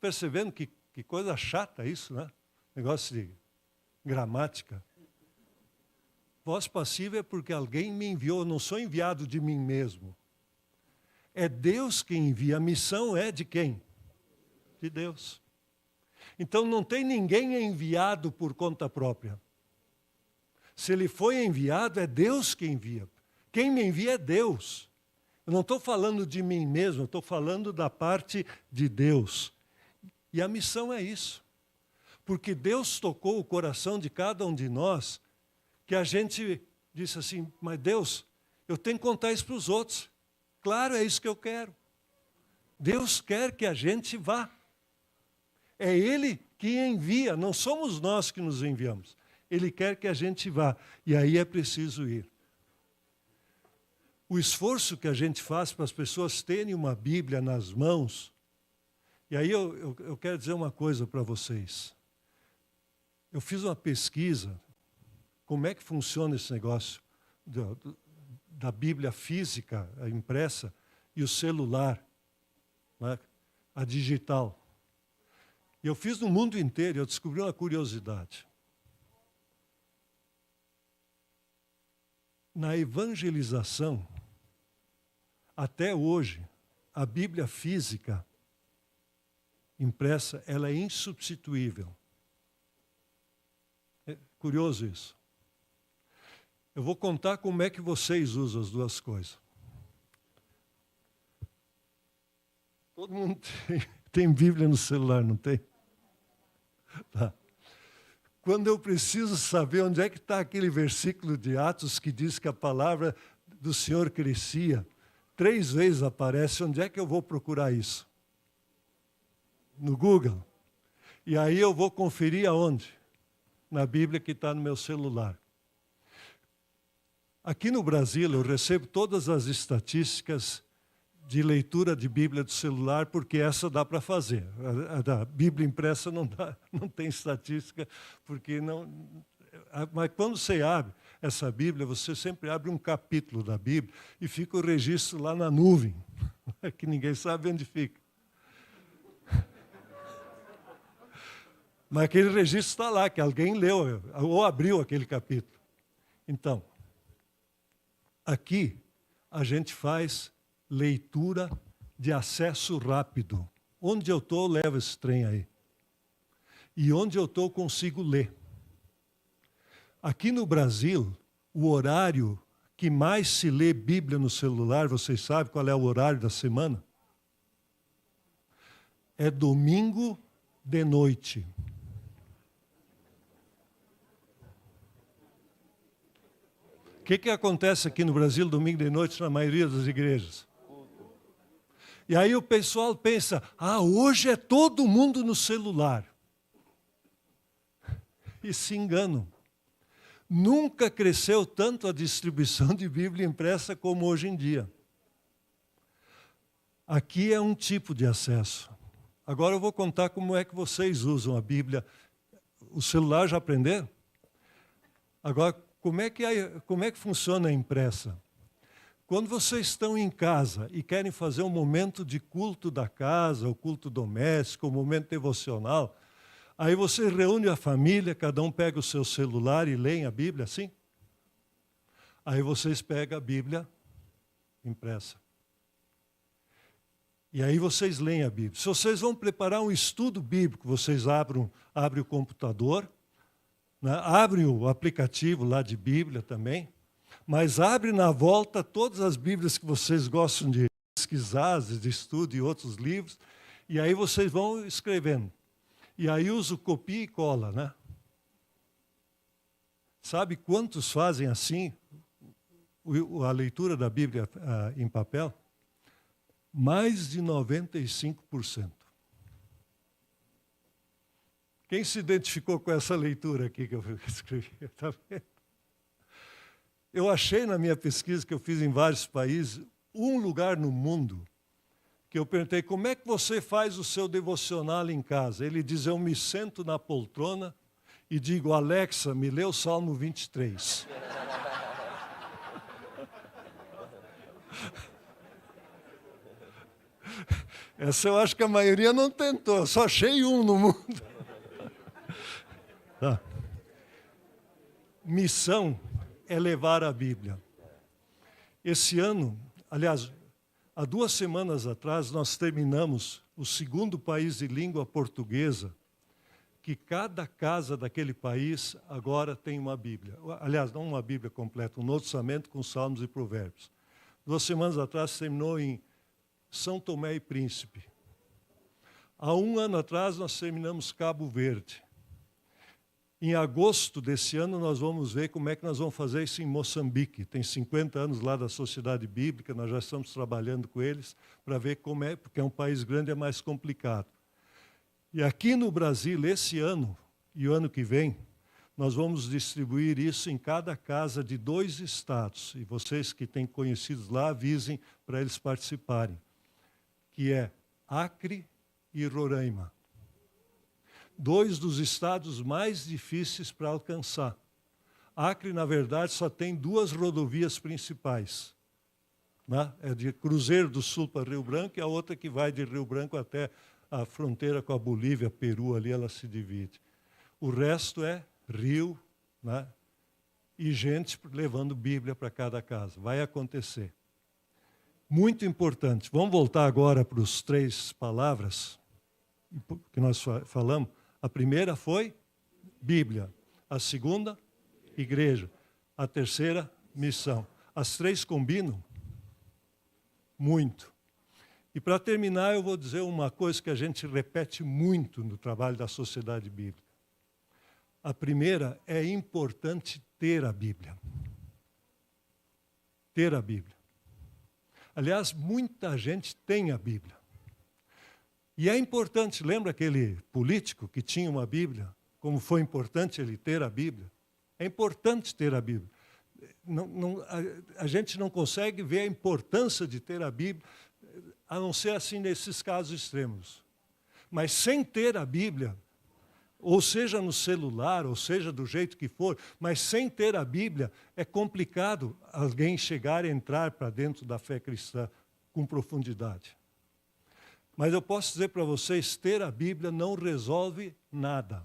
Speaker 4: Percebendo que coisa chata isso, né? Negócio de gramática. Voz passiva é porque alguém me enviou, eu não sou enviado de mim mesmo. É Deus quem envia. A missão é de quem? De Deus. Então não tem ninguém enviado por conta própria. Se ele foi enviado, é Deus que envia. Quem me envia é Deus. Eu não estou falando de mim mesmo, eu estou falando da parte de Deus. E a missão é isso. Porque Deus tocou o coração de cada um de nós, que a gente disse assim, mas Deus, eu tenho que contar isso para os outros. Claro, é isso que eu quero. Deus quer que a gente vá. É Ele que envia, não somos nós que nos enviamos. Ele quer que a gente vá, e aí é preciso ir. O esforço que a gente faz para as pessoas terem uma Bíblia nas mãos, e aí eu quero dizer uma coisa para vocês. Eu fiz uma pesquisa, como é que funciona esse negócio da Bíblia física, a impressa, e o celular, né, a digital. E eu fiz no mundo inteiro, eu descobri uma curiosidade. Na evangelização, até hoje, a Bíblia física impressa, ela é insubstituível. É curioso isso. Eu vou contar como é que vocês usam as duas coisas. Todo mundo tem Bíblia no celular, não tem? Tá. Quando eu preciso saber onde é que está aquele versículo de Atos que diz que a palavra do Senhor crescia, 3 vezes aparece, onde é que eu vou procurar isso? No Google. E aí eu vou conferir aonde? Na Bíblia que está no meu celular. Aqui no Brasil eu recebo todas as estatísticas de leitura de Bíblia do celular, porque essa dá para fazer. A da Bíblia impressa não dá, não tem estatística, porque não. Mas quando você abre essa Bíblia, você sempre abre um capítulo da Bíblia e fica o registro lá na nuvem, que ninguém sabe onde fica. Mas aquele registro está lá, que alguém leu ou abriu aquele capítulo. Então, aqui a gente faz leitura de acesso rápido. Onde eu estou, eu levo esse trem aí. E onde eu estou, consigo ler. Aqui no Brasil, o horário que mais se lê Bíblia no celular, vocês sabem qual é o horário da semana? É domingo de noite. O que acontece aqui no Brasil domingo de noite na maioria das igrejas? E aí o pessoal pensa, hoje é todo mundo no celular. E se enganam. Nunca cresceu tanto a distribuição de Bíblia impressa como hoje em dia. Aqui é um tipo de acesso. Agora eu vou contar como é que vocês usam a Bíblia. O celular já aprenderam? Agora, como é que funciona a impressa? Quando vocês estão em casa e querem fazer um momento de culto da casa, o culto doméstico, o momento devocional, aí você reúne a família, cada um pega o seu celular e lê a Bíblia, assim? Aí vocês pegam a Bíblia impressa. E aí vocês leem a Bíblia. Se vocês vão preparar um estudo bíblico, vocês abrem o computador, né? Abrem o aplicativo lá de Bíblia também, mas abre na volta todas as Bíblias que vocês gostam de pesquisar, de estudo e outros livros, e aí vocês vão escrevendo. E aí usa o copia e cola, né? Sabe quantos fazem assim a leitura da Bíblia em papel? Mais de 95%. Quem se identificou com essa leitura aqui que eu escrevi? Tá vendo? Eu achei na minha pesquisa que eu fiz em vários países, um lugar no mundo que eu perguntei, como é que você faz o seu devocional em casa? Ele diz, eu me sento na poltrona e digo, Alexa, me lê o Salmo 23. Essa eu acho que a maioria não tentou, eu só achei um no mundo. Tá. Missão é levar a Bíblia. Esse ano, aliás, há 2 semanas atrás, nós terminamos o 2º país de língua portuguesa, que cada casa daquele país agora tem uma Bíblia. Aliás, não uma Bíblia completa, um Novo Testamento com Salmos e Provérbios. 2 semanas atrás terminou em São Tomé e Príncipe. Há 1 ano atrás nós terminamos Cabo Verde. Em agosto desse ano nós vamos ver como é que nós vamos fazer isso em Moçambique. Tem 50 anos lá da Sociedade Bíblica, nós já estamos trabalhando com eles para ver como é, porque é um país grande, é mais complicado. E aqui no Brasil, esse ano e o ano que vem, nós vamos distribuir isso em cada casa de 2 estados. E vocês que têm conhecidos lá, avisem para eles participarem. Que é Acre e Roraima. 2 dos estados mais difíceis para alcançar. Acre, na verdade, só tem 2 rodovias principais. Né? É de Cruzeiro do Sul para Rio Branco e a outra que vai de Rio Branco até a fronteira com a Bolívia, Peru, ali ela se divide. O resto é rio, né? E gente levando Bíblia para cada casa. Vai acontecer. Muito importante. Vamos voltar agora para os 3 palavras que nós falamos. A primeira foi Bíblia. A segunda, igreja. A terceira, missão. As 3 combinam? Muito. E para terminar, eu vou dizer uma coisa que a gente repete muito no trabalho da Sociedade Bíblica. A primeira, é importante ter a Bíblia. Ter a Bíblia. Aliás, muita gente tem a Bíblia. E é importante, lembra aquele político que tinha uma Bíblia? Como foi importante ele ter a Bíblia? É importante ter a Bíblia. A gente não consegue ver a importância de ter a Bíblia, a não ser assim nesses casos extremos. Mas sem ter a Bíblia, ou seja no celular, ou seja do jeito que for, mas sem ter a Bíblia, é complicado alguém chegar e entrar para dentro da fé cristã com profundidade. Mas eu posso dizer para vocês, ter a Bíblia não resolve nada.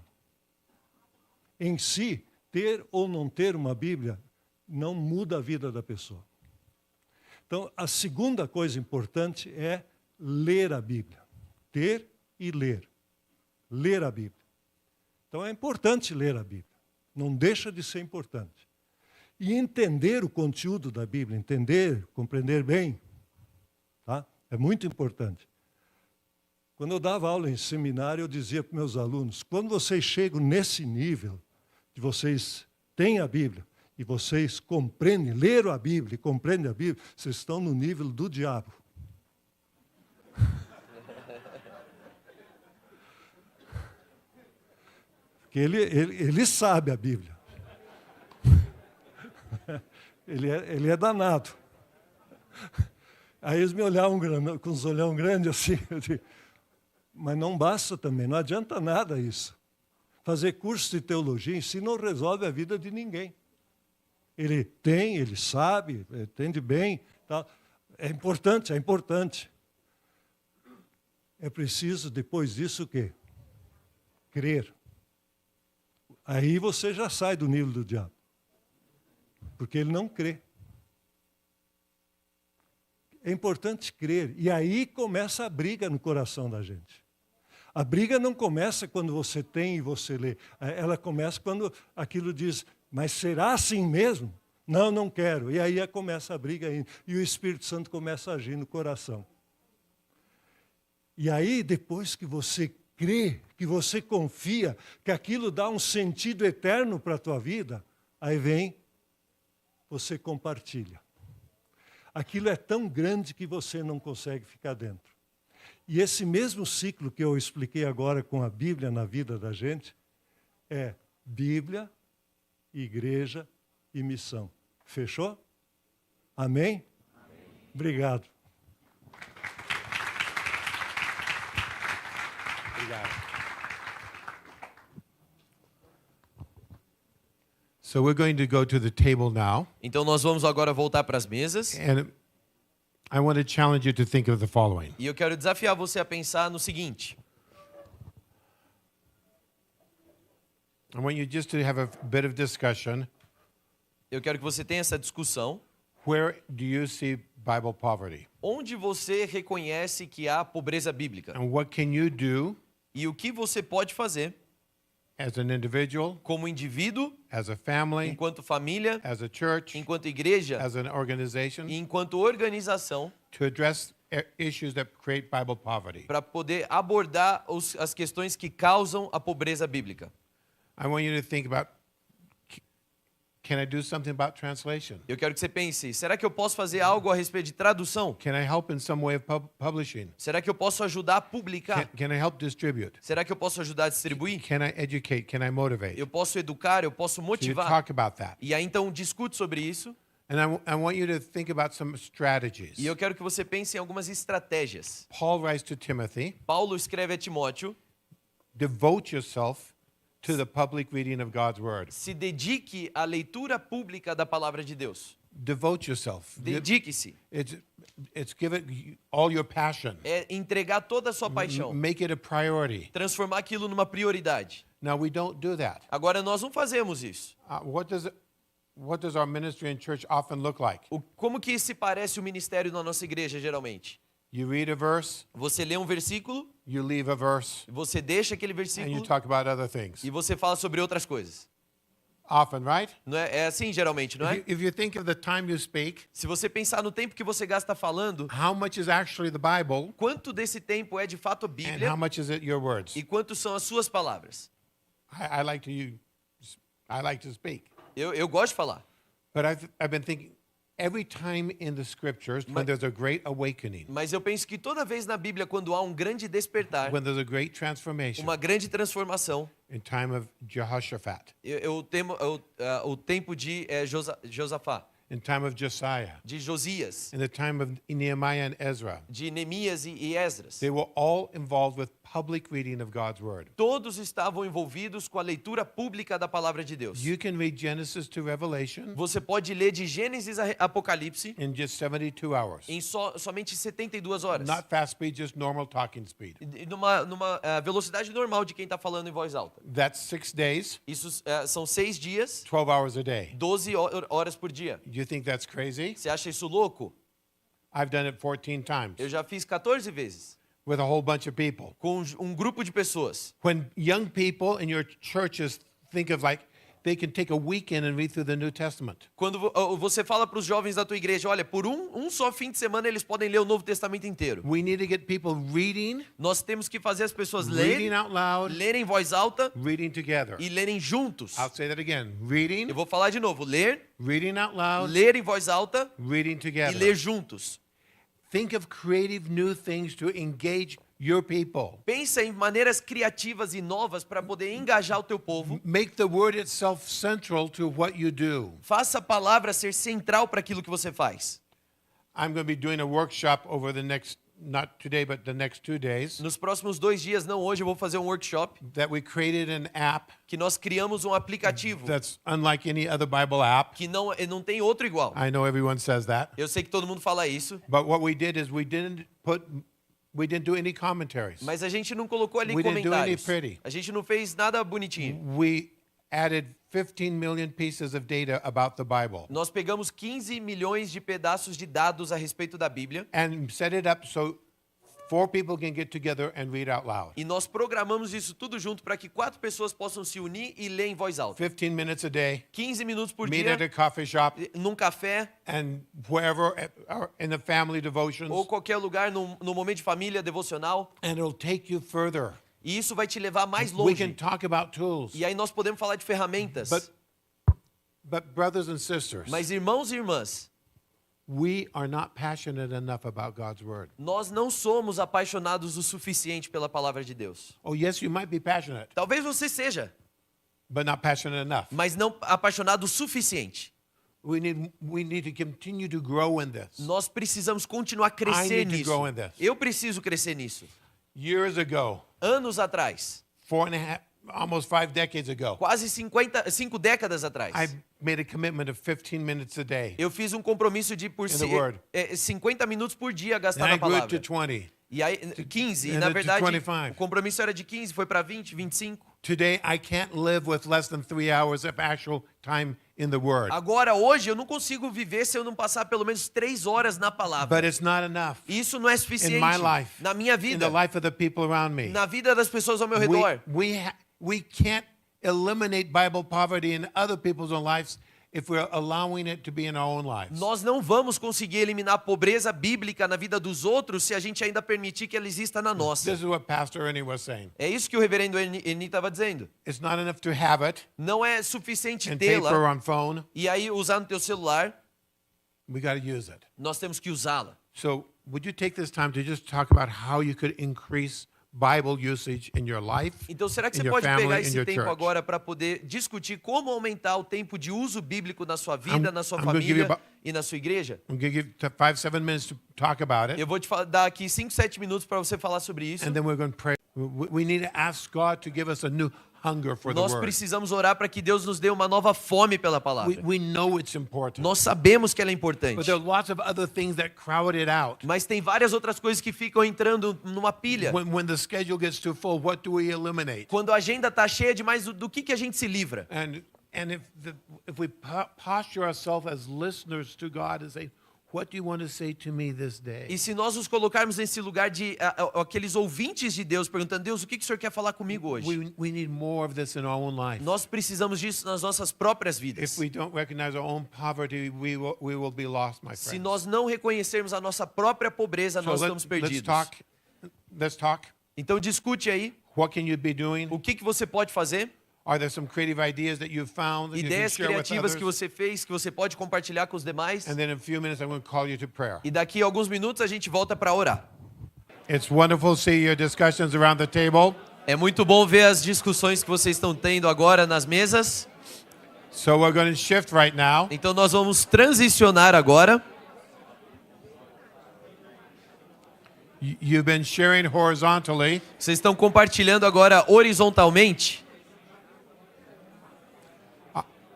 Speaker 4: Em si, ter ou não ter uma Bíblia não muda a vida da pessoa. Então, a segunda coisa importante é ler a Bíblia. Ter e ler. Ler a Bíblia. Então, é importante ler a Bíblia. Não deixa de ser importante. E entender o conteúdo da Bíblia, entender, compreender bem, tá? É muito importante. Quando eu dava aula em seminário, eu dizia para meus alunos, quando vocês chegam nesse nível, de vocês têm a Bíblia, e vocês compreendem, leram a Bíblia e compreendem a Bíblia, vocês estão no nível do diabo. Porque ele sabe a Bíblia. Ele é danado. Aí eles me olhavam com os olhão grandes assim, eu digo, mas não basta também, não adianta nada isso. Fazer curso de teologia em si não resolve a vida de ninguém. Ele tem, ele sabe, entende bem. Tal. É importante, é importante. É preciso, depois disso, o quê? Crer. Aí você já sai do nível do diabo. Porque ele não crê. é importante crer. E aí começa a briga no coração da gente. A briga não começa quando você tem e você lê. Ela começa quando aquilo diz, mas será assim mesmo? Não, não quero. E aí começa a briga e o Espírito Santo começa a agir no coração. E aí, depois que você crê, que você confia, que aquilo dá um sentido eterno para a tua vida, aí vem, você compartilha. Aquilo é tão grande que você não consegue ficar dentro. E esse mesmo ciclo que eu expliquei agora com a Bíblia na vida da gente, é Bíblia, igreja e missão. Fechou? Amém? Amém. Obrigado.
Speaker 1: Obrigado. So we're going to go to the table now,
Speaker 2: Então nós vamos agora voltar para as mesas.
Speaker 1: and I want to challenge you to think of the following.
Speaker 2: E eu quero desafiar você a pensar no seguinte.
Speaker 1: I want you just to have a bit of discussion.
Speaker 2: Eu quero que você tenha essa discussão.
Speaker 1: Where do you see Bible poverty?
Speaker 2: Onde você reconhece que há pobreza bíblica?
Speaker 1: And what can you do
Speaker 2: E o que você pode fazer
Speaker 1: as an individual,
Speaker 2: como indivíduo,
Speaker 1: as a family,
Speaker 2: enquanto família,
Speaker 1: as a church,
Speaker 2: enquanto igreja
Speaker 1: as an organization,
Speaker 2: e enquanto organização
Speaker 1: to address issues that create Bible poverty?
Speaker 2: para poder abordar as questões que causam a pobreza bíblica?
Speaker 1: I want you to think about, can I do something about translation?
Speaker 2: Eu quero que você pense, será que eu posso fazer algo a respeito de tradução?
Speaker 1: Can I help in some way of publishing?
Speaker 2: Será que eu posso ajudar a publicar?
Speaker 1: Can I help distribute?
Speaker 2: Será que eu posso ajudar a distribuir?
Speaker 1: Can I educate? Can I motivate?
Speaker 2: Eu posso educar, eu posso
Speaker 1: So you
Speaker 2: motivar.
Speaker 1: talk about that.
Speaker 2: E aí então discute sobre isso.
Speaker 1: And I want you to think about some strategies.
Speaker 2: E eu quero que você pense em algumas estratégias.
Speaker 1: Paul writes to Timothy,
Speaker 2: Paulo escreve a Timóteo,
Speaker 1: devote yourself to the public reading of God's word.
Speaker 2: se dedique à leitura pública da palavra de Deus.
Speaker 1: Devote yourself.
Speaker 2: Dedique-se.
Speaker 1: It's give it all your passion.
Speaker 2: É entregar toda a sua paixão.
Speaker 1: Make it a priority.
Speaker 2: Transformar aquilo numa prioridade.
Speaker 1: Now we don't do that.
Speaker 2: Agora nós não fazemos isso.
Speaker 1: What does our ministry and church often look like?
Speaker 2: Como que se parece o ministério na nossa igreja geralmente?
Speaker 1: You read a verse,
Speaker 2: Você lê um versículo,
Speaker 1: you leave a verse,
Speaker 2: você deixa aquele
Speaker 1: and
Speaker 2: versículo
Speaker 1: you talk about other things.
Speaker 2: e você fala sobre outras coisas.
Speaker 1: Often, right?
Speaker 2: Não é, é assim geralmente, não é?
Speaker 1: If you think of the time you speak,
Speaker 2: Se você pensar no tempo que você gasta falando,
Speaker 1: how much is actually the Bible,
Speaker 2: quanto desse tempo é de fato a
Speaker 1: and
Speaker 2: Bíblia
Speaker 1: how much is it your words?
Speaker 2: e quanto são as suas palavras?
Speaker 1: I like to speak,
Speaker 2: Eu gosto de falar,
Speaker 1: but I've been thinking every time in the scriptures when there's a great awakening,
Speaker 2: mas eu penso que toda vez na Bíblia quando há um grande despertar,
Speaker 1: when there's a great transformation,
Speaker 2: uma grande transformação,
Speaker 1: in time of Jehoshaphat,
Speaker 2: o tempo de Josafá,
Speaker 1: in time of Josiah,
Speaker 2: de Josias,
Speaker 1: in the time of Nehemiah and Ezra,
Speaker 2: de Neemias e Esdras.
Speaker 1: they were all involved with public reading of God's word.
Speaker 2: Todos estavam envolvidos com a leitura pública da palavra de Deus.
Speaker 1: You can read Genesis to Revelation
Speaker 2: Você pode ler de Gênesis a Apocalipse
Speaker 1: in just 72 hours.
Speaker 2: em somente 72 horas.
Speaker 1: Not fast speed, just normal talking speed.
Speaker 2: E numa velocidade normal de quem está falando em voz alta.
Speaker 1: That's 6 days,
Speaker 2: Isso são 6 dias,
Speaker 1: 12 hours a day.
Speaker 2: 12 horas por dia.
Speaker 1: Do you think that's crazy?
Speaker 2: Você acha isso louco?
Speaker 1: I've done it 14 times
Speaker 2: Eu já fiz 14 vezes
Speaker 1: with a whole bunch of people.
Speaker 2: com um grupo de pessoas.
Speaker 1: When young people in your churches think of like they can take a weekend and read through the New Testament.
Speaker 2: Quando você fala para os jovens da tua igreja, olha, por um só fim de semana eles podem ler o Novo Testamento inteiro.
Speaker 1: We need to get people reading,
Speaker 2: Nós temos que fazer as pessoas
Speaker 1: reading out loud,
Speaker 2: lerem em voz alta
Speaker 1: reading together.
Speaker 2: e lerem juntos.
Speaker 1: I'll say that again. Reading,
Speaker 2: Eu vou falar de novo,
Speaker 1: reading out loud,
Speaker 2: ler em voz alta
Speaker 1: reading
Speaker 2: e
Speaker 1: together.
Speaker 2: ler juntos.
Speaker 1: Think of creative new things to engage your people.
Speaker 2: Pensa em maneiras criativas e novas para poder engajar o teu povo.
Speaker 1: Make the word itself central to what you do.
Speaker 2: Faça a palavra ser central para aquilo que você faz.
Speaker 1: I'm going to be doing a workshop over the next, not today, but the next 2 days,
Speaker 2: Nos próximos 2 dias, não hoje, eu vou fazer um workshop
Speaker 1: that we created an app
Speaker 2: que nós criamos um aplicativo
Speaker 1: that's unlike any other Bible app.
Speaker 2: que não tem outro igual.
Speaker 1: I know everyone says that.
Speaker 2: Eu sei que todo mundo fala isso,
Speaker 1: But what we did is we didn't do any commentaries.
Speaker 2: mas a gente não colocou ali
Speaker 1: We didn't do any
Speaker 2: comentários.
Speaker 1: pretty.
Speaker 2: A gente não fez nada bonitinho.
Speaker 1: We added 15 million pieces of data about the Bible
Speaker 2: Nós pegamos 15 milhões de pedaços de dados a respeito da Bíblia
Speaker 1: and set it up so 4 people can get together and read out loud.
Speaker 2: e nós programamos isso tudo junto para que 4 pessoas possam se unir e ler em voz alta.
Speaker 1: 15 minutes a day,
Speaker 2: 15 minutos por
Speaker 1: meet
Speaker 2: dia,
Speaker 1: at a coffee shop,
Speaker 2: num café
Speaker 1: and wherever or in the family devotions,
Speaker 2: ou qualquer lugar, no momento de família devocional.
Speaker 1: and it'll take you further.
Speaker 2: E isso vai te levar mais
Speaker 1: We can
Speaker 2: longe.
Speaker 1: talk about tools,
Speaker 2: E aí nós podemos falar de ferramentas.
Speaker 1: but brothers and sisters,
Speaker 2: Mas irmãos e irmãs,
Speaker 1: we are not passionate enough about God's word.
Speaker 2: nós não somos apaixonados o suficiente pela palavra de Deus.
Speaker 1: Oh, yes, you might be passionate,
Speaker 2: Talvez você seja,
Speaker 1: but not passionate enough.
Speaker 2: mas não apaixonado o suficiente.
Speaker 1: We need to continue to grow in this.
Speaker 2: Nós precisamos continuar a
Speaker 1: I
Speaker 2: crescer
Speaker 1: need to
Speaker 2: nisso.
Speaker 1: grow in this.
Speaker 2: Eu preciso crescer nisso.
Speaker 1: Years ago,
Speaker 2: Anos atrás,
Speaker 1: 4.5, almost 5 decades ago,
Speaker 2: quase 5 décadas atrás,
Speaker 1: I made a commitment of 15 minutes a day.
Speaker 2: eu fiz um compromisso de por
Speaker 1: In the word.
Speaker 2: 50 minutos por dia
Speaker 1: And
Speaker 2: gastar
Speaker 1: I
Speaker 2: na
Speaker 1: grew it to
Speaker 2: palavra.
Speaker 1: 20.
Speaker 2: E aí 15, e
Speaker 1: and
Speaker 2: na
Speaker 1: then to
Speaker 2: verdade
Speaker 1: 25.
Speaker 2: o compromisso era de 15, foi para 20, 25.
Speaker 1: Today, I can't live with less than 3 hours of actual time in the Word.
Speaker 2: Agora, hoje, eu não consigo viver se eu não passar pelo menos 3 horas na palavra.
Speaker 1: But it's not enough
Speaker 2: Isso não é
Speaker 1: in
Speaker 2: suficiente
Speaker 1: my life,
Speaker 2: na minha
Speaker 1: in
Speaker 2: vida,
Speaker 1: the life of the people around me.
Speaker 2: na vida das pessoas ao meu redor.
Speaker 1: We can't eliminate Bible poverty in other people's own lives if we're allowing it to be in our own lives.
Speaker 2: Nós não vamos conseguir eliminar a pobreza bíblica na vida dos outros se a gente ainda permitir que ela exista na nossa.
Speaker 1: This is what Pastor Ernie was saying.
Speaker 2: É isso que o reverendo Eni estava dizendo.
Speaker 1: It's not enough to have it
Speaker 2: Não é suficiente
Speaker 1: in paper
Speaker 2: tê-la
Speaker 1: on phone.
Speaker 2: e aí usar no teu celular.
Speaker 1: We got to use it.
Speaker 2: Nós temos que usá-la.
Speaker 1: So, would you take this time to just talk about how you could increase Bible usage in your life,
Speaker 2: Então, será que
Speaker 1: in
Speaker 2: você
Speaker 1: your
Speaker 2: pode
Speaker 1: family,
Speaker 2: pegar
Speaker 1: in
Speaker 2: esse
Speaker 1: your
Speaker 2: tempo
Speaker 1: church?
Speaker 2: agora para poder discutir como aumentar o tempo de uso bíblico na sua vida,
Speaker 1: I'm-
Speaker 2: na sua
Speaker 1: I'm gonna give you
Speaker 2: família
Speaker 1: about-
Speaker 2: e na sua igreja?
Speaker 1: I'm going to give you 5, 7 minutes to talk about it,
Speaker 2: Eu vou te dar aqui 5, 7 minutos para você falar sobre isso.
Speaker 1: and then we're going to pray. We need to ask God to give us a new hunger for the
Speaker 2: Nós
Speaker 1: Word.
Speaker 2: precisamos orar para que Deus nos dê uma nova fome pela palavra.
Speaker 1: We know it's important,
Speaker 2: Nós sabemos que ela é
Speaker 1: but
Speaker 2: importante,
Speaker 1: there are lots of other things that crowd it out.
Speaker 2: mas tem várias outras coisas que ficam entrando numa pilha.
Speaker 1: When the schedule gets too full, what do we eliminate?
Speaker 2: Quando a agenda está cheia demais, do que a gente se livra?
Speaker 1: And if we posture ourselves as listeners to God and say, what do you want to say to me this day?
Speaker 2: E se nós nos colocarmos nesse lugar de aqueles ouvintes de Deus, perguntando, Deus, o que o Senhor quer falar comigo hoje?
Speaker 1: We need more of this in our own life.
Speaker 2: Nós precisamos disso nas nossas próprias
Speaker 1: If
Speaker 2: vidas.
Speaker 1: we don't recognize our own poverty, we will be lost, my
Speaker 2: Se
Speaker 1: friends.
Speaker 2: nós não reconhecermos a nossa própria pobreza,
Speaker 1: So
Speaker 2: nós estamos perdidos.
Speaker 1: Let's talk.
Speaker 2: Então discute aí,
Speaker 1: What can you be doing?
Speaker 2: o que você pode fazer,
Speaker 1: Are there some creative ideas that you've found that you can
Speaker 2: ideias
Speaker 1: share with
Speaker 2: criativas que
Speaker 1: others?
Speaker 2: você fez, que você pode compartilhar com os demais.
Speaker 1: And then in a few minutes, I'm going to call you to prayer.
Speaker 2: E daqui a alguns minutos a gente volta para orar.
Speaker 1: It's wonderful to see your discussions around the table.
Speaker 2: É muito bom ver as discussões que vocês estão tendo agora nas mesas.
Speaker 1: So we're going to shift right now.
Speaker 2: Então nós vamos transicionar agora.
Speaker 1: You've been sharing horizontally.
Speaker 2: Vocês estão compartilhando agora horizontalmente.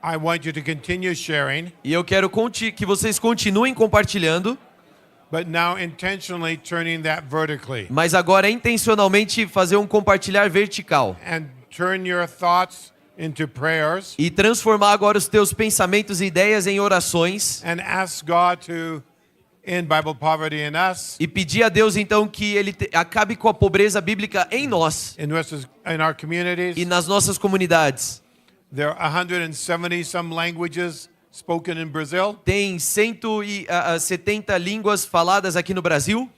Speaker 1: I want you to continue sharing,
Speaker 2: E eu quero que vocês continuem compartilhando,
Speaker 1: but now intentionally turning that vertically.
Speaker 2: mas agora intencionalmente fazer um compartilhar vertical.
Speaker 1: And turn your thoughts into prayers.
Speaker 2: E transformar agora os teus pensamentos e ideias em orações.
Speaker 1: And ask God to end Bible poverty in us,
Speaker 2: E pedir a Deus então que Ele acabe com a pobreza bíblica em nós
Speaker 1: in our communities.
Speaker 2: e nas nossas comunidades.
Speaker 1: There are 170 some languages spoken in Brazil.
Speaker 2: Tem 170 línguas faladas aqui no Brasil.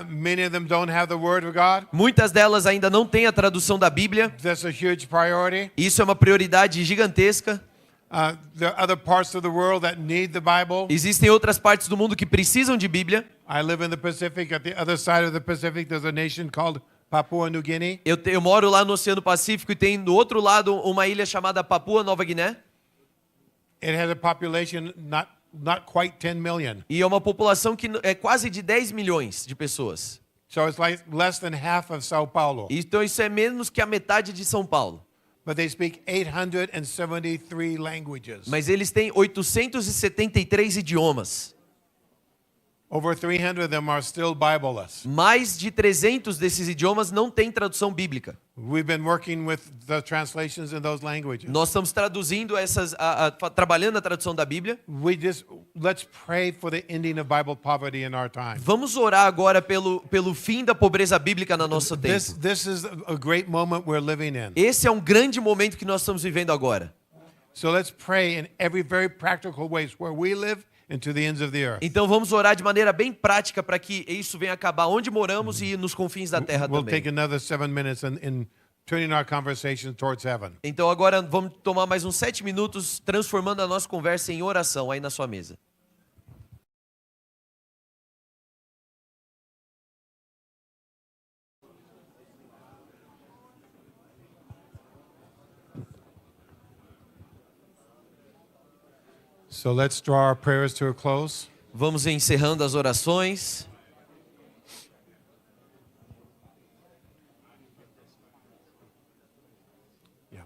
Speaker 1: Many of them don't have the Word of God.
Speaker 2: Muitas delas ainda não têm a tradução da Bíblia.
Speaker 1: That's a huge priority.
Speaker 2: Isso é uma prioridade gigantesca.
Speaker 1: There are other parts of the world that need the Bible.
Speaker 2: Existem outras partes do mundo que precisam de Bíblia.
Speaker 1: I live in the Pacific. At the other side of the Pacific, there's a nation called Papua New Guinea.
Speaker 2: Eu moro lá no Oceano Pacífico e tem do outro lado uma ilha chamada Papua Nova Guiné.
Speaker 1: It has a population not quite 10 million.
Speaker 2: E é uma população que é quase de 10 milhões de pessoas.
Speaker 1: So it's like less than half of Sao Paulo.
Speaker 2: Então isso é menos que a metade de São Paulo.
Speaker 1: But they speak 873 languages.
Speaker 2: Mas eles têm 873 idiomas.
Speaker 1: Over 300 of them are still Bibleless.
Speaker 2: Mais de 300 desses idiomas não têm tradução bíblica.
Speaker 1: We've been working with the translations in those languages.
Speaker 2: Nós estamos traduzindo trabalhando a tradução da Bíblia.
Speaker 1: Let's pray for the ending of Bible poverty in our time.
Speaker 2: Vamos orar agora pelo fim da pobreza bíblica no nosso tempo.
Speaker 1: This is a great moment we're living in.
Speaker 2: Esse é um grande momento que nós estamos vivendo agora.
Speaker 1: So let's pray in every very practical ways where we live and to the ends of the earth.
Speaker 2: Então vamos orar de maneira bem prática para que isso venha acabar onde moramos e nos confins da terra
Speaker 1: We'll take
Speaker 2: também.
Speaker 1: another 7 minutes in turning our conversation towards heaven.
Speaker 2: Então agora vamos tomar mais uns 7 minutos transformando a nossa conversa em oração aí na sua mesa.
Speaker 1: So let's draw our prayers to a close.
Speaker 2: Vamos encerrando as orações.
Speaker 1: Yeah.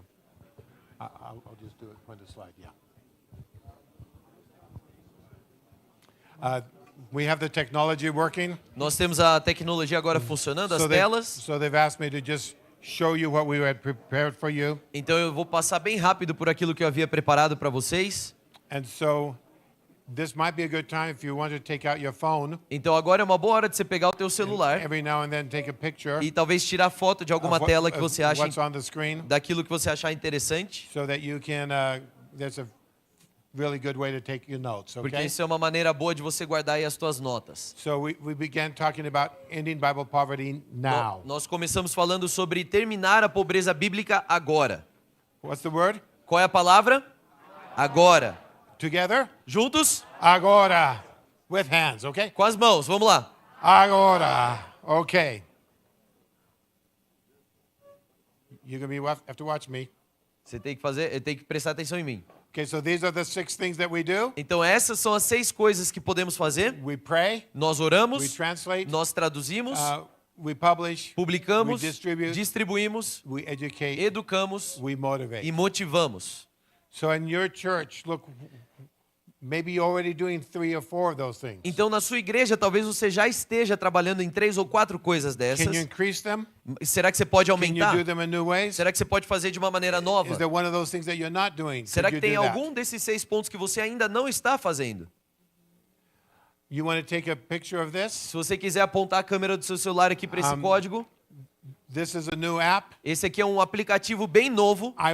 Speaker 1: I'll just do it when the slide, yeah. We have the technology working.
Speaker 2: Nós temos a tecnologia agora funcionando, as
Speaker 1: So
Speaker 2: telas.
Speaker 1: they've asked me to just show you what we had prepared for you.
Speaker 2: Então eu vou passar bem rápido por aquilo que eu havia preparado para vocês.
Speaker 1: And so this might be a good time if you want to take out your phone.
Speaker 2: Então agora é uma boa hora de você pegar o teu celular
Speaker 1: Every now and then take a picture
Speaker 2: e talvez tirar foto de alguma
Speaker 1: of what-
Speaker 2: tela que
Speaker 1: of
Speaker 2: você acha
Speaker 1: what's on the screen
Speaker 2: daquilo que você achar interessante,
Speaker 1: so that you can there's a really good way to take your notes,
Speaker 2: porque
Speaker 1: okay?
Speaker 2: isso é uma maneira boa de você guardar aí as tuas notas.
Speaker 1: So we began talking about ending Bible poverty now.
Speaker 2: Nós começamos falando sobre terminar a pobreza bíblica agora.
Speaker 1: What's the word?
Speaker 2: Qual é a palavra? Agora.
Speaker 1: Together?
Speaker 2: Juntos?
Speaker 1: Agora. With hands, okay?
Speaker 2: Com as mãos, vamos lá.
Speaker 1: Agora. Okay. You're going to have to watch me.
Speaker 2: Você tem que prestar atenção em mim.
Speaker 1: Okay, so these are the 6 things that we do.
Speaker 2: Então essas são as 6 coisas que podemos fazer.
Speaker 1: We pray,
Speaker 2: Nós
Speaker 1: we
Speaker 2: oramos,
Speaker 1: translate,
Speaker 2: nós traduzimos,
Speaker 1: we publish,
Speaker 2: publicamos,
Speaker 1: we distribute,
Speaker 2: distribuímos,
Speaker 1: we educate,
Speaker 2: educamos
Speaker 1: we motivate.
Speaker 2: e motivamos.
Speaker 1: So in your church, look, maybe you're already doing 3 or 4 of those things.
Speaker 2: Então na sua igreja talvez você já esteja trabalhando em 3 ou 4 coisas
Speaker 1: Can
Speaker 2: dessas.
Speaker 1: you increase them?
Speaker 2: Será que você pode
Speaker 1: Can you
Speaker 2: aumentar?
Speaker 1: do them in new ways?
Speaker 2: Será que você pode fazer de uma maneira
Speaker 1: Is
Speaker 2: nova?
Speaker 1: there one of those things that you're not doing?
Speaker 2: Será
Speaker 1: Could
Speaker 2: que
Speaker 1: you
Speaker 2: tem
Speaker 1: do that?
Speaker 2: algum desses 6 pontos que você ainda não está fazendo?
Speaker 1: You want to take a picture of this?
Speaker 2: Se você quiser apontar a câmera do seu celular aqui para esse código,
Speaker 1: This is a new app.
Speaker 2: esse aqui é um aplicativo bem novo.
Speaker 1: I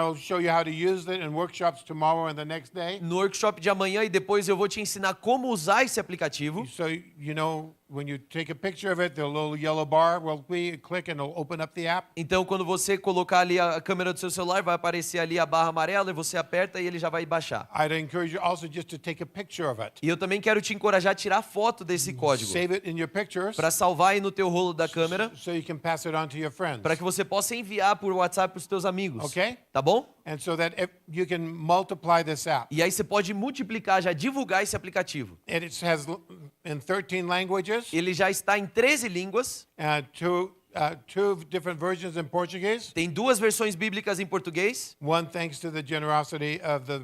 Speaker 1: will show you how to use it in workshops tomorrow and the next day.
Speaker 2: No workshop de amanhã e depois eu vou te ensinar como usar esse aplicativo.
Speaker 1: So you know when you take a picture of it, the little yellow bar will click and it'll open up the app.
Speaker 2: Então quando você colocar ali a câmera do seu celular, vai aparecer ali a barra amarela e você aperta e ele já vai baixar.
Speaker 1: I'd encourage you also just to take a picture of it.
Speaker 2: E eu também quero te encorajar a tirar foto desse código
Speaker 1: Save it in your pictures
Speaker 2: para salvar aí no teu rolo da câmera,
Speaker 1: so you can pass it on to your friends.
Speaker 2: para que você possa enviar por WhatsApp para os teus amigos.
Speaker 1: Okay?
Speaker 2: Tá bom?
Speaker 1: And so that if you can multiply this app.
Speaker 2: E aí você pode multiplicar, já divulgar esse aplicativo.
Speaker 1: And it has in 13 languages,
Speaker 2: Ele já está em 13 línguas,
Speaker 1: two different versions in Portuguese.
Speaker 2: tem 2 versões bíblicas em português,
Speaker 1: One thanks to the generosity of the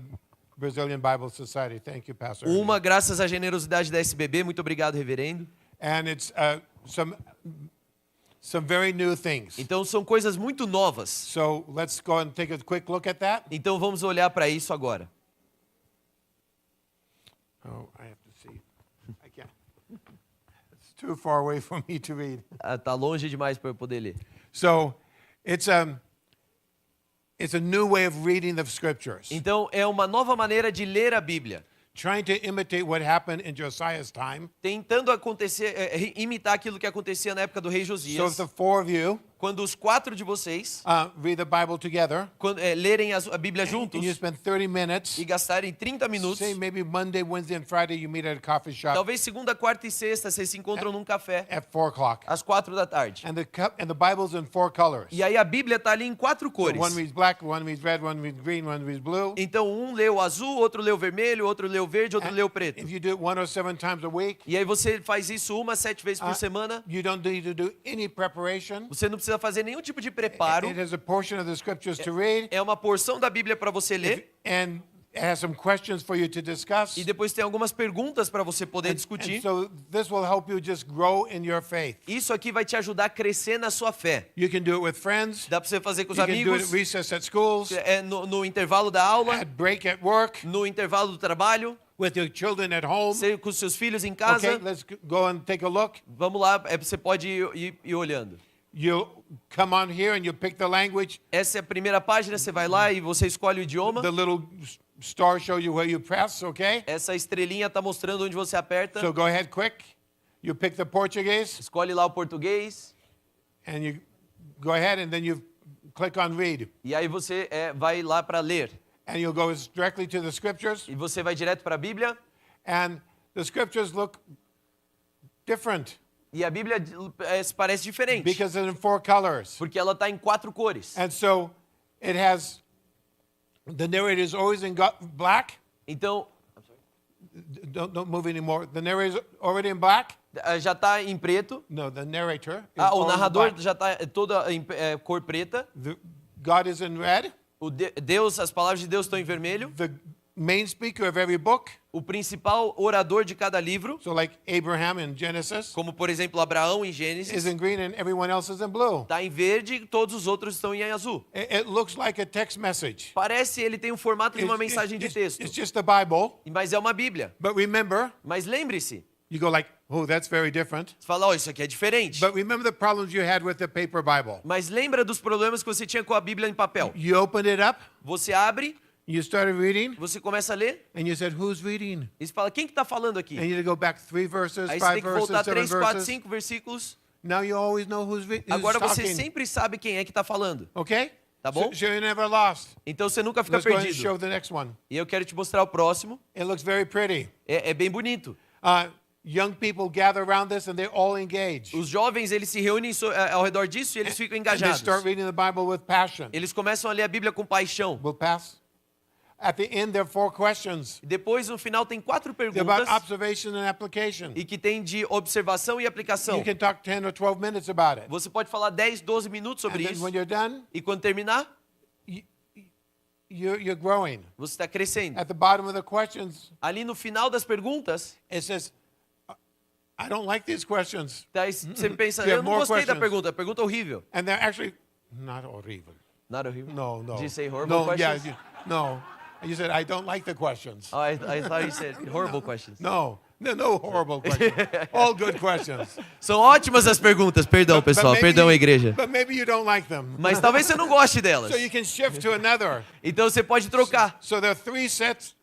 Speaker 1: Brazilian Bible Society. Thank you, Pastor.
Speaker 2: uma graças à generosidade da SBB, muito obrigado, reverendo.
Speaker 1: And it's some very new things.
Speaker 2: Então são coisas muito novas.
Speaker 1: So let's go and take a quick look at that.
Speaker 2: Então vamos olhar para isso agora.
Speaker 1: Oh, I have to see. I can't. It's too far away for me to read.
Speaker 2: Tá longe demais para eu poder ler.
Speaker 1: So it's a new way of reading the scriptures.
Speaker 2: Então é uma nova maneira de ler a Bíblia,
Speaker 1: Trying to imitate what happened in Josiah's time.
Speaker 2: tentando imitar aquilo que acontecia na época do rei
Speaker 1: So if
Speaker 2: Josias.
Speaker 1: the 4 of you
Speaker 2: Quando os 4 de vocês
Speaker 1: read the Bible together,
Speaker 2: lerem a Bíblia
Speaker 1: and
Speaker 2: juntos
Speaker 1: you spend 30 minutes,
Speaker 2: e gastarem 30 minutos,
Speaker 1: say maybe Monday, Wednesday, and Friday you meet at a coffee shop
Speaker 2: talvez segunda, quarta e sexta vocês se encontram num café
Speaker 1: at 4 o'clock.
Speaker 2: às 4 da tarde.
Speaker 1: And the Bible's in 4 colors.
Speaker 2: E aí a Bíblia está ali em 4 cores.
Speaker 1: One reads black, one reads red, one reads green, one reads blue.
Speaker 2: Então um lê o azul, outro lê o vermelho, outro lê o verde, outro lê o preto.
Speaker 1: If you do it 1 or 7 times a week,
Speaker 2: E aí você faz isso 1 a 7 vezes por semana.
Speaker 1: you don't need to do any preparation.
Speaker 2: Você não precisa fazer nenhum tipo de preparo.
Speaker 1: It has a portion of the scriptures to read,
Speaker 2: É uma porção da Bíblia para você ler.
Speaker 1: and it has some questions for you to discuss.
Speaker 2: E depois tem algumas perguntas para você poder
Speaker 1: And
Speaker 2: discutir.
Speaker 1: so this will help you just grow in your faith.
Speaker 2: Isso aqui vai te ajudar a crescer na sua fé.
Speaker 1: You can do it with friends.
Speaker 2: Dá para você fazer com os
Speaker 1: You can do it at
Speaker 2: amigos,
Speaker 1: recess at schools,
Speaker 2: no intervalo da aula,
Speaker 1: at break at work,
Speaker 2: no intervalo do trabalho,
Speaker 1: with your children at home.
Speaker 2: com os seus filhos em
Speaker 1: Okay,
Speaker 2: casa.
Speaker 1: let's go and take a look.
Speaker 2: Vamos lá, você pode ir olhando.
Speaker 1: You come on here and you pick the language.
Speaker 2: Essa é a primeira página, você vai lá e você escolhe o idioma.
Speaker 1: The little star shows you where you press, okay?
Speaker 2: Essa estrelinha está mostrando onde você aperta.
Speaker 1: So go ahead quick. You pick the Portuguese
Speaker 2: Escolhe lá o português.
Speaker 1: and you go ahead and then you click on read.
Speaker 2: E aí você vai lá para ler.
Speaker 1: And you'll go directly to the scriptures.
Speaker 2: E você vai direto para a Bíblia.
Speaker 1: And the scriptures look different
Speaker 2: E a Bíblia parece diferente.
Speaker 1: because it's in 4 colors.
Speaker 2: Porque ela está em 4 cores.
Speaker 1: And so it has, the narrator is always in black.
Speaker 2: Então,
Speaker 1: Don't move anymore. The narrator is already in black.
Speaker 2: já está em preto.
Speaker 1: No, the narrator. Is
Speaker 2: O
Speaker 1: always in
Speaker 2: narrador
Speaker 1: black.
Speaker 2: já está toda em cor preta.
Speaker 1: God is in red.
Speaker 2: Deus, as palavras de Deus estão em vermelho.
Speaker 1: The main speaker of every book.
Speaker 2: O principal orador de cada livro,
Speaker 1: So like Abraham in Genesis
Speaker 2: como por exemplo Abraão em
Speaker 1: is
Speaker 2: Gênesis,
Speaker 1: in green and everyone else is in blue.
Speaker 2: está em verde e todos os outros estão em azul.
Speaker 1: It looks like a text message.
Speaker 2: Parece ele tem um formato de uma mensagem de texto,
Speaker 1: It's just the Bible.
Speaker 2: mas é uma Bíblia.
Speaker 1: But remember,
Speaker 2: Mas lembre-se,
Speaker 1: you go like, oh, that's very different.
Speaker 2: você fala, isso aqui é diferente.
Speaker 1: But remember the problems you had with the paper Bible.
Speaker 2: Mas lembra dos problemas que você tinha com a Bíblia em papel.
Speaker 1: You opened it up,
Speaker 2: Você abre,
Speaker 1: you started reading,
Speaker 2: você começa a ler,
Speaker 1: and you said, who's reading?
Speaker 2: e você fala, quem que está falando aqui?
Speaker 1: And you had to go back 3 verses,
Speaker 2: Aí você
Speaker 1: 5
Speaker 2: tem que
Speaker 1: verses,
Speaker 2: voltar
Speaker 1: 7
Speaker 2: 3, 4,
Speaker 1: verses.
Speaker 2: 5 versículos.
Speaker 1: Now you always know who's
Speaker 2: Agora você
Speaker 1: talking.
Speaker 2: sempre sabe quem é que está falando.
Speaker 1: Okay?
Speaker 2: Tá bom?
Speaker 1: So you're never lost.
Speaker 2: Então você nunca fica
Speaker 1: Let's go ahead and
Speaker 2: perdido.
Speaker 1: show the next one.
Speaker 2: E eu quero te mostrar o próximo.
Speaker 1: It looks very pretty.
Speaker 2: É bem bonito.
Speaker 1: Young people gather around this and they're all engaged.
Speaker 2: Os jovens, eles se reúnem ao redor disso e eles ficam
Speaker 1: And they
Speaker 2: engajados.
Speaker 1: start reading the Bible with passion.
Speaker 2: Eles começam a ler a Bíblia com paixão.
Speaker 1: We'll pass. At the end, there are 4 questions.
Speaker 2: Depois, no final, tem 4
Speaker 1: They're about
Speaker 2: perguntas
Speaker 1: observation and application.
Speaker 2: e que tem de observação e aplicação.
Speaker 1: You can talk 10 or 12 minutes about it.
Speaker 2: Você pode falar 10, 12 minutos
Speaker 1: And
Speaker 2: sobre
Speaker 1: then
Speaker 2: isso.
Speaker 1: when you're done,
Speaker 2: E quando terminar,
Speaker 1: you're growing.
Speaker 2: você está crescendo.
Speaker 1: At the bottom of the questions,
Speaker 2: Ali no final das perguntas,
Speaker 1: it says, I don't like these questions.
Speaker 2: você pensa,
Speaker 1: You have
Speaker 2: eu não
Speaker 1: more
Speaker 2: gostei da
Speaker 1: questions.
Speaker 2: pergunta, a pergunta é horrível.
Speaker 1: And they're actually not horrible.
Speaker 2: Not horrível?
Speaker 1: No.
Speaker 2: Did you say horrible
Speaker 1: No,
Speaker 2: questions?
Speaker 1: yeah, no. You said, I don't like the questions.
Speaker 2: Oh, I thought you said horrible questions.
Speaker 1: No horrible questions. All good questions.
Speaker 2: São ótimas as perguntas, perdão pessoal, perdão a igreja.
Speaker 1: But maybe you don't like them.
Speaker 2: Mas talvez você não goste delas.
Speaker 1: So you can shift to another.
Speaker 2: Então você pode trocar.
Speaker 1: So there are 3 sets.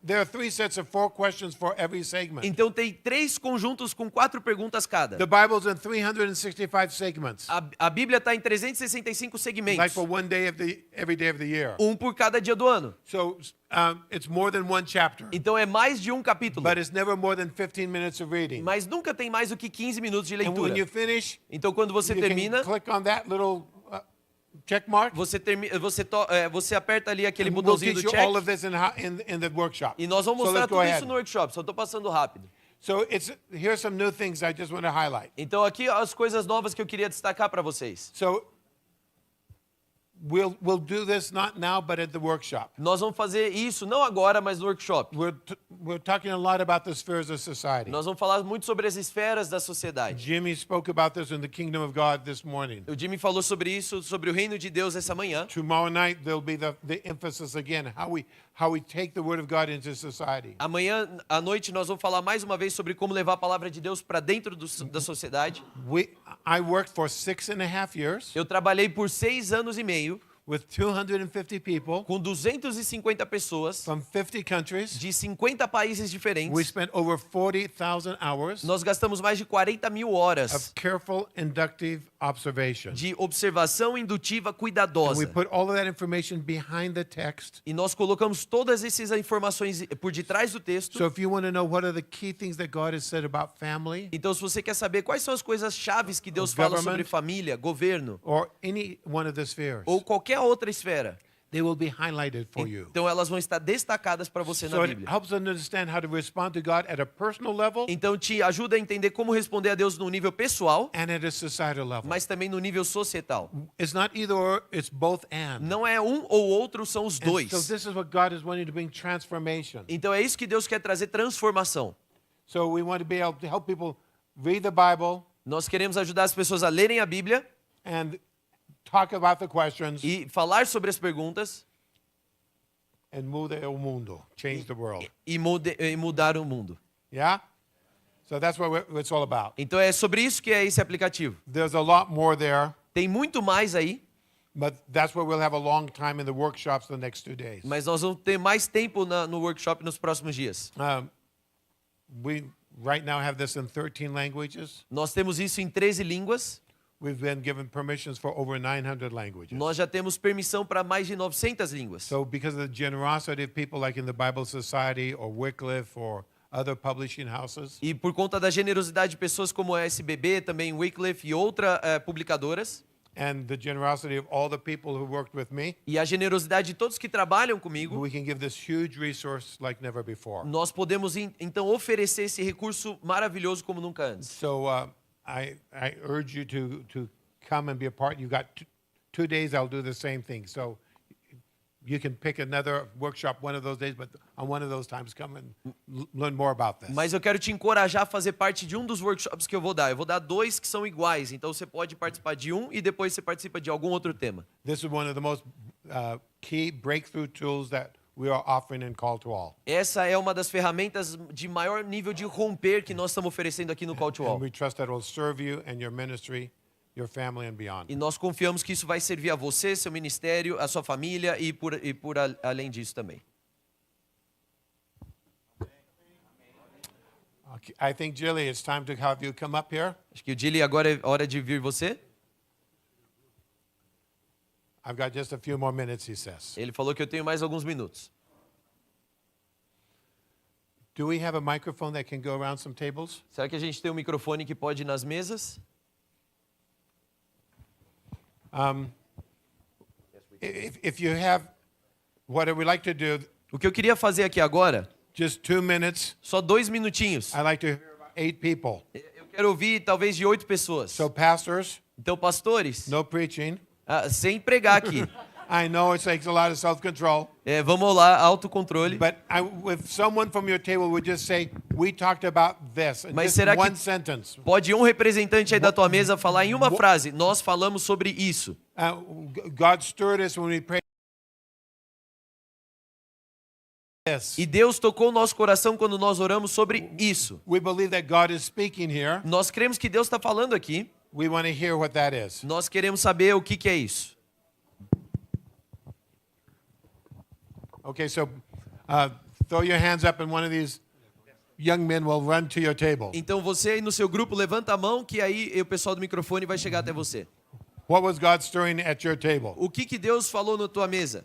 Speaker 1: There are 3 sets of 4 questions for every segment.
Speaker 2: Então tem 3 conjuntos com 4 perguntas cada.
Speaker 1: The Bible's in 365 segments,
Speaker 2: A Bíblia está em 365
Speaker 1: like
Speaker 2: segmentos.
Speaker 1: for one day of every day of the year.
Speaker 2: Um por cada dia do ano.
Speaker 1: So it's more than one chapter,
Speaker 2: Então é mais de um capítulo.
Speaker 1: but it's never more than 15 minutes of reading.
Speaker 2: Mas nunca tem mais do que 15 minutos de
Speaker 1: And when
Speaker 2: leitura.
Speaker 1: you finish,
Speaker 2: Então quando você
Speaker 1: you
Speaker 2: termina,
Speaker 1: can click on that little check mark.
Speaker 2: você aperta ali aquele
Speaker 1: And we'll
Speaker 2: botãozinho
Speaker 1: teach
Speaker 2: do
Speaker 1: you all
Speaker 2: check.
Speaker 1: of this in the workshop.
Speaker 2: E nós vamos
Speaker 1: So
Speaker 2: mostrar
Speaker 1: let's go
Speaker 2: tudo
Speaker 1: ahead.
Speaker 2: isso no workshop. Só estou passando rápido.
Speaker 1: So here's some new things I just want to highlight.
Speaker 2: Então aqui as coisas novas que eu queria destacar para vocês.
Speaker 1: So we'll do this not now, but at the workshop.
Speaker 2: Nós vamos fazer isso não agora, mas no workshop.
Speaker 1: We're talking a lot about the spheres of society.
Speaker 2: Nós vamos falar muito sobre as esferas da sociedade.
Speaker 1: Jimmy spoke about this in the Kingdom of God this morning.
Speaker 2: O Jimmy falou sobre isso, sobre o reino de Deus essa manhã.
Speaker 1: Tomorrow night there'll be the emphasis again how we take the Word of God into society.
Speaker 2: Amanhã à noite nós vamos falar mais uma vez sobre como levar a palavra de Deus para dentro da sociedade.
Speaker 1: I worked for 6.5 years
Speaker 2: Eu trabalhei por 6 anos e meio
Speaker 1: with 250 people
Speaker 2: com 250 pessoas
Speaker 1: from 50 countries.
Speaker 2: de 50 países
Speaker 1: We
Speaker 2: diferentes.
Speaker 1: spent over 40,000 hours
Speaker 2: Nós gastamos mais de 40 mil horas
Speaker 1: of careful inductive observation.
Speaker 2: de observação indutiva
Speaker 1: And we
Speaker 2: cuidadosa.
Speaker 1: put all of that information behind the text.
Speaker 2: E nós colocamos todas essas informações por detrás do texto.
Speaker 1: So if you want to know what are the key things that God has said about family
Speaker 2: Então, se você quer saber quais são as coisas chaves que Deus
Speaker 1: Or
Speaker 2: fala
Speaker 1: government.
Speaker 2: sobre família, governo
Speaker 1: or any one of the spheres,
Speaker 2: ou qualquer outra esfera,
Speaker 1: they will be highlighted for you.
Speaker 2: Então elas vão estar destacadas para você
Speaker 1: So
Speaker 2: na
Speaker 1: it
Speaker 2: Bíblia.
Speaker 1: helps us understand how to respond to God at a personal level
Speaker 2: Então te ajuda a entender como responder a Deus no nível pessoal,
Speaker 1: and at a societal level.
Speaker 2: mas também no nível societal.
Speaker 1: It's not either or, it's both and.
Speaker 2: Não é um ou outro, são os
Speaker 1: And
Speaker 2: dois.
Speaker 1: so this is what God is wanting to bring transformation.
Speaker 2: Então é isso que Deus quer trazer, transformação.
Speaker 1: So we want to be able to help people read the Bible
Speaker 2: Nós queremos ajudar as pessoas a lerem a Bíblia
Speaker 1: and talk about the questions
Speaker 2: e falar sobre as perguntas
Speaker 1: and move the mundo, change the world.
Speaker 2: e mudar o mundo.
Speaker 1: Yeah? So that's what it's all about.
Speaker 2: Então é sobre isso que é esse aplicativo.
Speaker 1: There's a lot more there,
Speaker 2: Tem muito mais aí,
Speaker 1: but that's where we'll have a long time in the workshops the next 2 days.
Speaker 2: mas nós vamos ter mais tempo no workshop nos próximos dias.
Speaker 1: We right now have this in 13 languages.
Speaker 2: Nós temos isso em 13 línguas.
Speaker 1: We've been given permissions for over 900 languages.
Speaker 2: Nós já temos permissão para mais de 900 línguas.
Speaker 1: So because of the generosity of people like in the Bible Society or Wycliffe or other publishing houses,
Speaker 2: E por conta da generosidade de pessoas como a SBB, também Wycliffe e outras publicadoras,
Speaker 1: and the generosity of all the people who worked with me,
Speaker 2: e a generosidade de todos que trabalham comigo,
Speaker 1: we can give this huge resource like never before.
Speaker 2: nós podemos então oferecer esse recurso maravilhoso como nunca antes.
Speaker 1: So I urge you to come and be a part. You got 2 days. I'll do the same thing. So you can pick another workshop one of those days, but on one of those times, come and learn more about this.
Speaker 2: Mas eu quero te encorajar a fazer parte de um dos workshops que eu vou dar. Eu vou dar 2 que são iguais, então você pode participar de um e depois você participa de algum outro tema.
Speaker 1: This is one of the most key breakthrough tools that we are offering in Call to All.
Speaker 2: Essa é uma das ferramentas de maior nível de romper que nós estamos oferecendo aqui no Call to All.
Speaker 1: And we trust that it will serve you and your ministry, your family and beyond.
Speaker 2: E nós confiamos que isso vai servir a você, seu ministério, a sua família e por além disso também.
Speaker 1: Okay, I think, Jilly, it's time to have you come up here.
Speaker 2: Acho que o Dili, agora é hora de vir você.
Speaker 1: I've got just a few more minutes, he says.
Speaker 2: Ele falou que eu tenho mais alguns minutos.
Speaker 1: Do we have a microphone that can go around some tables?
Speaker 2: Será que a gente tem um microfone que pode ir nas mesas?
Speaker 1: If you have, what I would like to do,
Speaker 2: O que eu queria fazer aqui agora,
Speaker 1: just 2 minutes,
Speaker 2: só 2 minutinhos.
Speaker 1: I'd like to hear about 8 people.
Speaker 2: Eu quero ouvir talvez de 8 pessoas.
Speaker 1: So pastors,
Speaker 2: Então, pastores,
Speaker 1: no preaching.
Speaker 2: sem pregar aqui.
Speaker 1: I know it takes a lot of self-control,
Speaker 2: Vamos lá, autocontrole.
Speaker 1: but if someone from your table would just say, we talked about this, in
Speaker 2: Mas
Speaker 1: just
Speaker 2: será que-
Speaker 1: one sentence.
Speaker 2: Pode um representante aí da tua mesa falar em uma frase, nós falamos sobre isso.
Speaker 1: God stirred us when we prayed this.
Speaker 2: E Deus tocou o nosso coração quando nós oramos sobre isso.
Speaker 1: We believe that God is speaking here.
Speaker 2: Nós cremos que Deus está falando aqui.
Speaker 1: We want to hear what that is.
Speaker 2: Nós queremos saber o que é isso.
Speaker 1: Okay, so throw your hands up and one of these young men will run to your table.
Speaker 2: Então você aí no seu grupo levanta a mão que aí o pessoal do microfone vai chegar até você.
Speaker 1: What was God stirring at your table?
Speaker 2: O que Deus falou na tua mesa?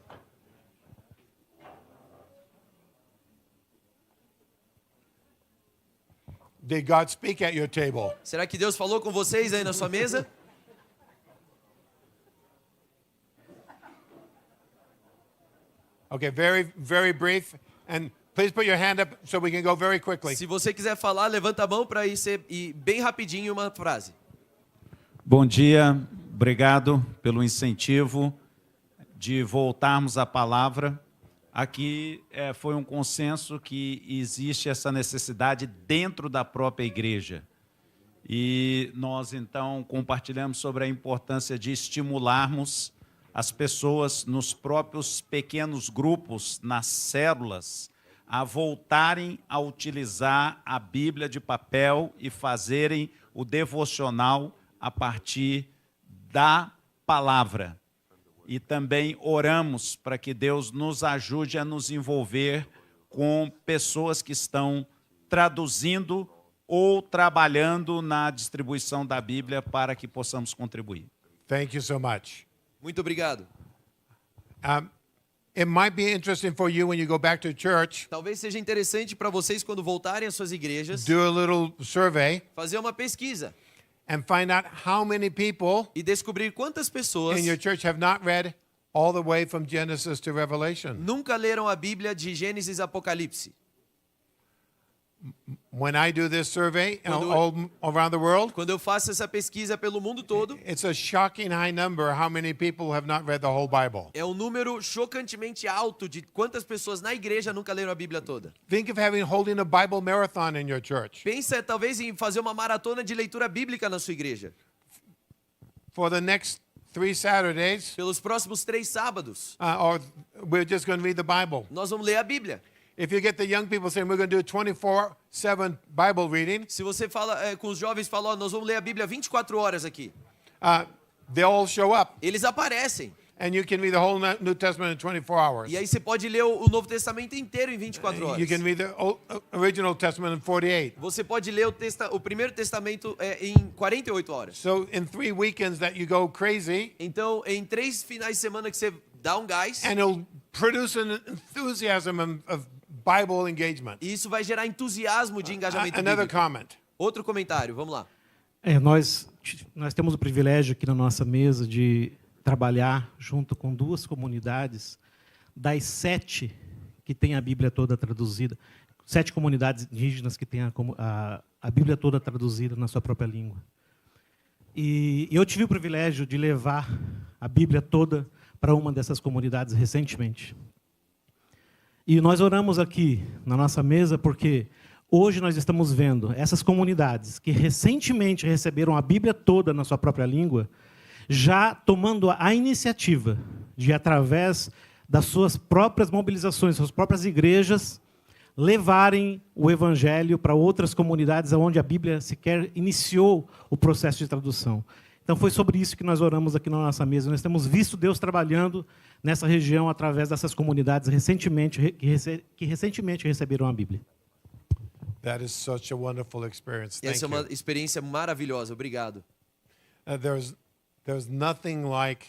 Speaker 1: Did God speak at your table?
Speaker 2: Será que Deus falou com vocês aí na sua mesa?
Speaker 1: Okay, very, very brief. And please put your hand up so we can go very quickly.
Speaker 2: Se você quiser falar, levanta a mão para ir bem rapidinho uma frase.
Speaker 5: Bom dia, obrigado pelo incentivo de voltarmos à palavra. Aqui foi um consenso que existe essa necessidade dentro da própria igreja. E nós, então, compartilhamos sobre a importância de estimularmos as pessoas nos próprios pequenos grupos, nas células, a voltarem a utilizar a Bíblia de papel e fazerem o devocional a partir da palavra. E também oramos para que Deus nos ajude a nos envolver com pessoas que estão traduzindo ou trabalhando na distribuição da Bíblia para que possamos contribuir.
Speaker 1: Thank you so much.
Speaker 2: Muito obrigado.
Speaker 1: It might be interesting for you when you go back to church,
Speaker 2: Talvez seja interessante para vocês quando voltarem às suas igrejas
Speaker 1: do a little survey
Speaker 2: fazer uma pesquisa
Speaker 1: and find out how many people
Speaker 2: e descobrir quantas pessoas
Speaker 1: in your church have not read all the way from Genesis to Revelation.
Speaker 2: nunca leram a Bíblia de Gênesis a Apocalipse.
Speaker 1: When I do this survey
Speaker 2: Quando-
Speaker 1: all around the world,
Speaker 2: Quando eu faço essa pesquisa pelo mundo todo,
Speaker 1: it's a shocking high number how many people have not read the whole Bible.
Speaker 2: é um número chocantemente alto de quantas pessoas na igreja nunca leram a Bíblia toda.
Speaker 1: Think of holding a Bible marathon in your church.
Speaker 2: Pensa talvez em fazer uma maratona de leitura bíblica na sua igreja.
Speaker 1: For the next 3 Saturdays,
Speaker 2: Pelos próximos 3 sábados,
Speaker 1: or we're just going to read the Bible.
Speaker 2: nós vamos ler a Bíblia.
Speaker 1: If you get the young people saying we're going to do 24/7 Bible reading,
Speaker 2: Se você fala com os jovens, fala, ó, nós vamos ler a Bíblia 24 horas aqui.
Speaker 1: they'll all show up,
Speaker 2: Eles aparecem.
Speaker 1: and you can read the whole New Testament in 24 hours.
Speaker 2: E aí você pode ler o Novo Testamento inteiro em 24 horas.
Speaker 1: You can read the original Testament in 48.
Speaker 2: Você pode ler o Primeiro Testamento em 48 horas.
Speaker 1: So in 3 weekends that you go crazy,
Speaker 2: Então, em 3 finais de semana que você dá um gás,
Speaker 1: and it'll produce an enthusiasm of Bible engagement.
Speaker 2: e isso vai gerar entusiasmo de engajamento
Speaker 1: Another
Speaker 2: bíblico.
Speaker 1: comment.
Speaker 2: Outro comentário, vamos lá.
Speaker 6: Nós temos o privilégio aqui na nossa mesa de trabalhar junto com 2 comunidades, das 7 que têm a Bíblia toda traduzida, 7 comunidades indígenas que têm a Bíblia toda traduzida na sua própria língua. E eu tive o privilégio de levar a Bíblia toda para uma dessas comunidades recentemente. E nós oramos aqui na nossa mesa porque hoje nós estamos vendo essas comunidades que recentemente receberam a Bíblia toda na sua própria língua, já tomando a iniciativa de, através das suas próprias mobilizações, suas próprias igrejas, levarem o Evangelho para outras comunidades onde a Bíblia sequer iniciou o processo de tradução. Então, foi sobre isso que nós oramos aqui na nossa mesa. Nós temos visto Deus trabalhando nessa região através dessas comunidades que recentemente receberam a Bíblia.
Speaker 1: That is such a wonderful experience. Thank
Speaker 2: Essa é uma
Speaker 1: you.
Speaker 2: experiência maravilhosa. Obrigado.
Speaker 1: There's nothing like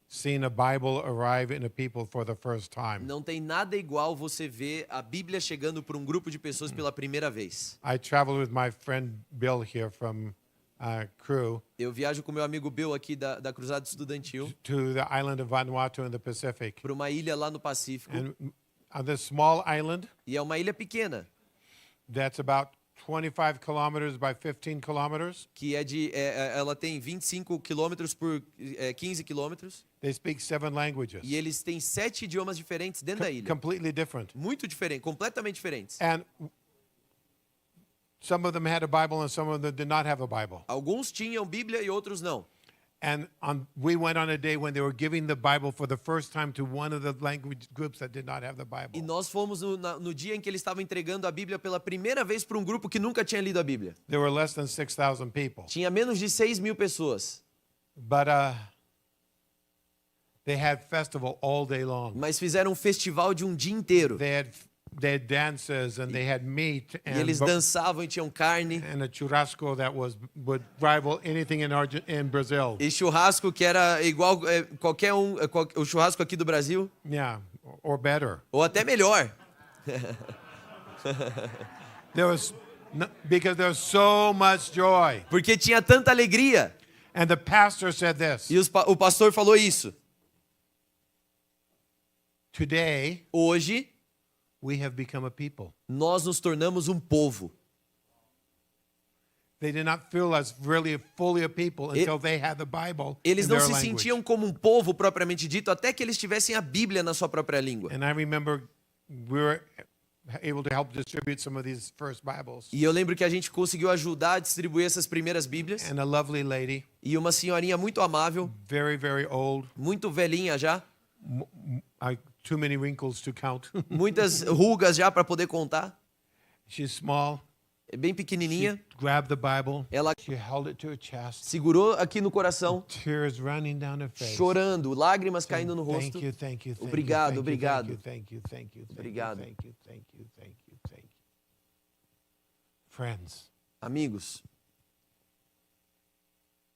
Speaker 1: seeing a Bible arrive in a people for the first time.
Speaker 2: Não tem nada igual você ver a Bíblia chegando para um grupo de pessoas pela primeira vez.
Speaker 1: I traveled with my friend Bill here from Crew
Speaker 2: Eu viajo com meu amigo Bill aqui da Cruzada Estudantil
Speaker 1: to the island of Vanuatu in the Pacific.
Speaker 2: para uma ilha lá no Pacífico.
Speaker 1: And on this small island
Speaker 2: E é uma ilha pequena,
Speaker 1: that's about 25 kilometers by 15 kilometers,
Speaker 2: que ela tem 25 quilômetros por 15 quilômetros.
Speaker 1: they speak 7 languages.
Speaker 2: E eles têm 7 idiomas diferentes dentro da ilha.
Speaker 1: Completely different.
Speaker 2: Muito diferentes, completamente diferentes.
Speaker 1: And some of them had a Bible and some of them did not have a Bible.
Speaker 2: Alguns tinham Bíblia e outros não.
Speaker 1: And we went on a day when they were giving the Bible for the first time to one of the language groups that did not have the
Speaker 2: E
Speaker 1: Bible.
Speaker 2: nós fomos no dia em que eles estavam entregando a Bíblia pela primeira vez para um grupo que nunca tinha lido a Bíblia.
Speaker 1: There were less than 6,000 people.
Speaker 2: Tinha menos de 6.000 pessoas.
Speaker 1: But they had festival all day long.
Speaker 2: Mas fizeram um festival de um dia inteiro.
Speaker 1: They had dances and they had meat
Speaker 2: E eles dançavam e tinham carne.
Speaker 1: and a churrasco that would rival anything in Brazil.
Speaker 2: E churrasco que era igual qualquer o churrasco aqui do Brasil.
Speaker 1: Yeah, or better.
Speaker 2: Ou até melhor.
Speaker 1: Because there's so much joy.
Speaker 2: Porque tinha tanta alegria.
Speaker 1: And the pastor said this.
Speaker 2: E o pastor falou isso.
Speaker 1: Today,
Speaker 2: Hoje,
Speaker 1: we have become a people.
Speaker 2: nós nos tornamos um povo.
Speaker 1: They did not feel as really fully a people until they had the Bible
Speaker 2: Eles
Speaker 1: in
Speaker 2: não
Speaker 1: their
Speaker 2: se
Speaker 1: language.
Speaker 2: sentiam como um povo propriamente dito até que eles tivessem a Bíblia na sua própria língua.
Speaker 1: And I remember we were able to help distribute some of these first Bibles.
Speaker 2: E eu lembro que a gente conseguiu ajudar a distribuir essas primeiras Bíblias.
Speaker 1: And a lovely lady,
Speaker 2: E uma senhorinha muito amável,
Speaker 1: very, very old,
Speaker 2: muito velhinha já,
Speaker 1: too many wrinkles to count.
Speaker 2: muitas rugas já para poder contar,
Speaker 1: She's small.
Speaker 2: bem pequenininha.
Speaker 1: She grabbed the Bible.
Speaker 2: Ela
Speaker 1: She held it to her chest.
Speaker 2: segurou aqui no coração,
Speaker 1: Tears running down her face.
Speaker 2: chorando, lágrimas caindo no
Speaker 1: Thank
Speaker 2: rosto.
Speaker 1: you, thank you, thank
Speaker 2: Obrigado,
Speaker 1: you,
Speaker 2: obrigado.
Speaker 1: thank you, thank you, thank you,
Speaker 2: Obrigado.
Speaker 1: thank you, thank you, thank you, thank you. Friends,
Speaker 2: Amigos,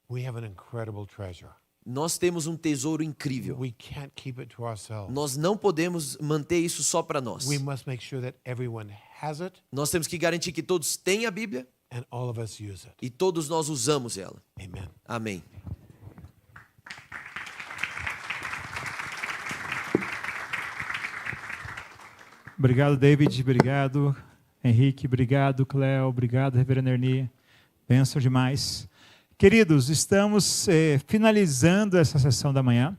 Speaker 1: we have an incredible treasure.
Speaker 2: nós temos um tesouro incrível.
Speaker 1: We can't keep it to ourselves.
Speaker 2: Nós não podemos manter isso só para nós.
Speaker 1: We must make sure that everyone has it
Speaker 2: Nós temos que garantir que todos têm a Bíblia
Speaker 1: and all of us use it.
Speaker 2: e todos nós usamos ela.
Speaker 1: Amen.
Speaker 2: Amém.
Speaker 7: Obrigado, David. Obrigado, Henrique. Obrigado, Cléo. Obrigado, Reverendo Ernie. Bênção demais. Queridos, estamos finalizando essa sessão da manhã.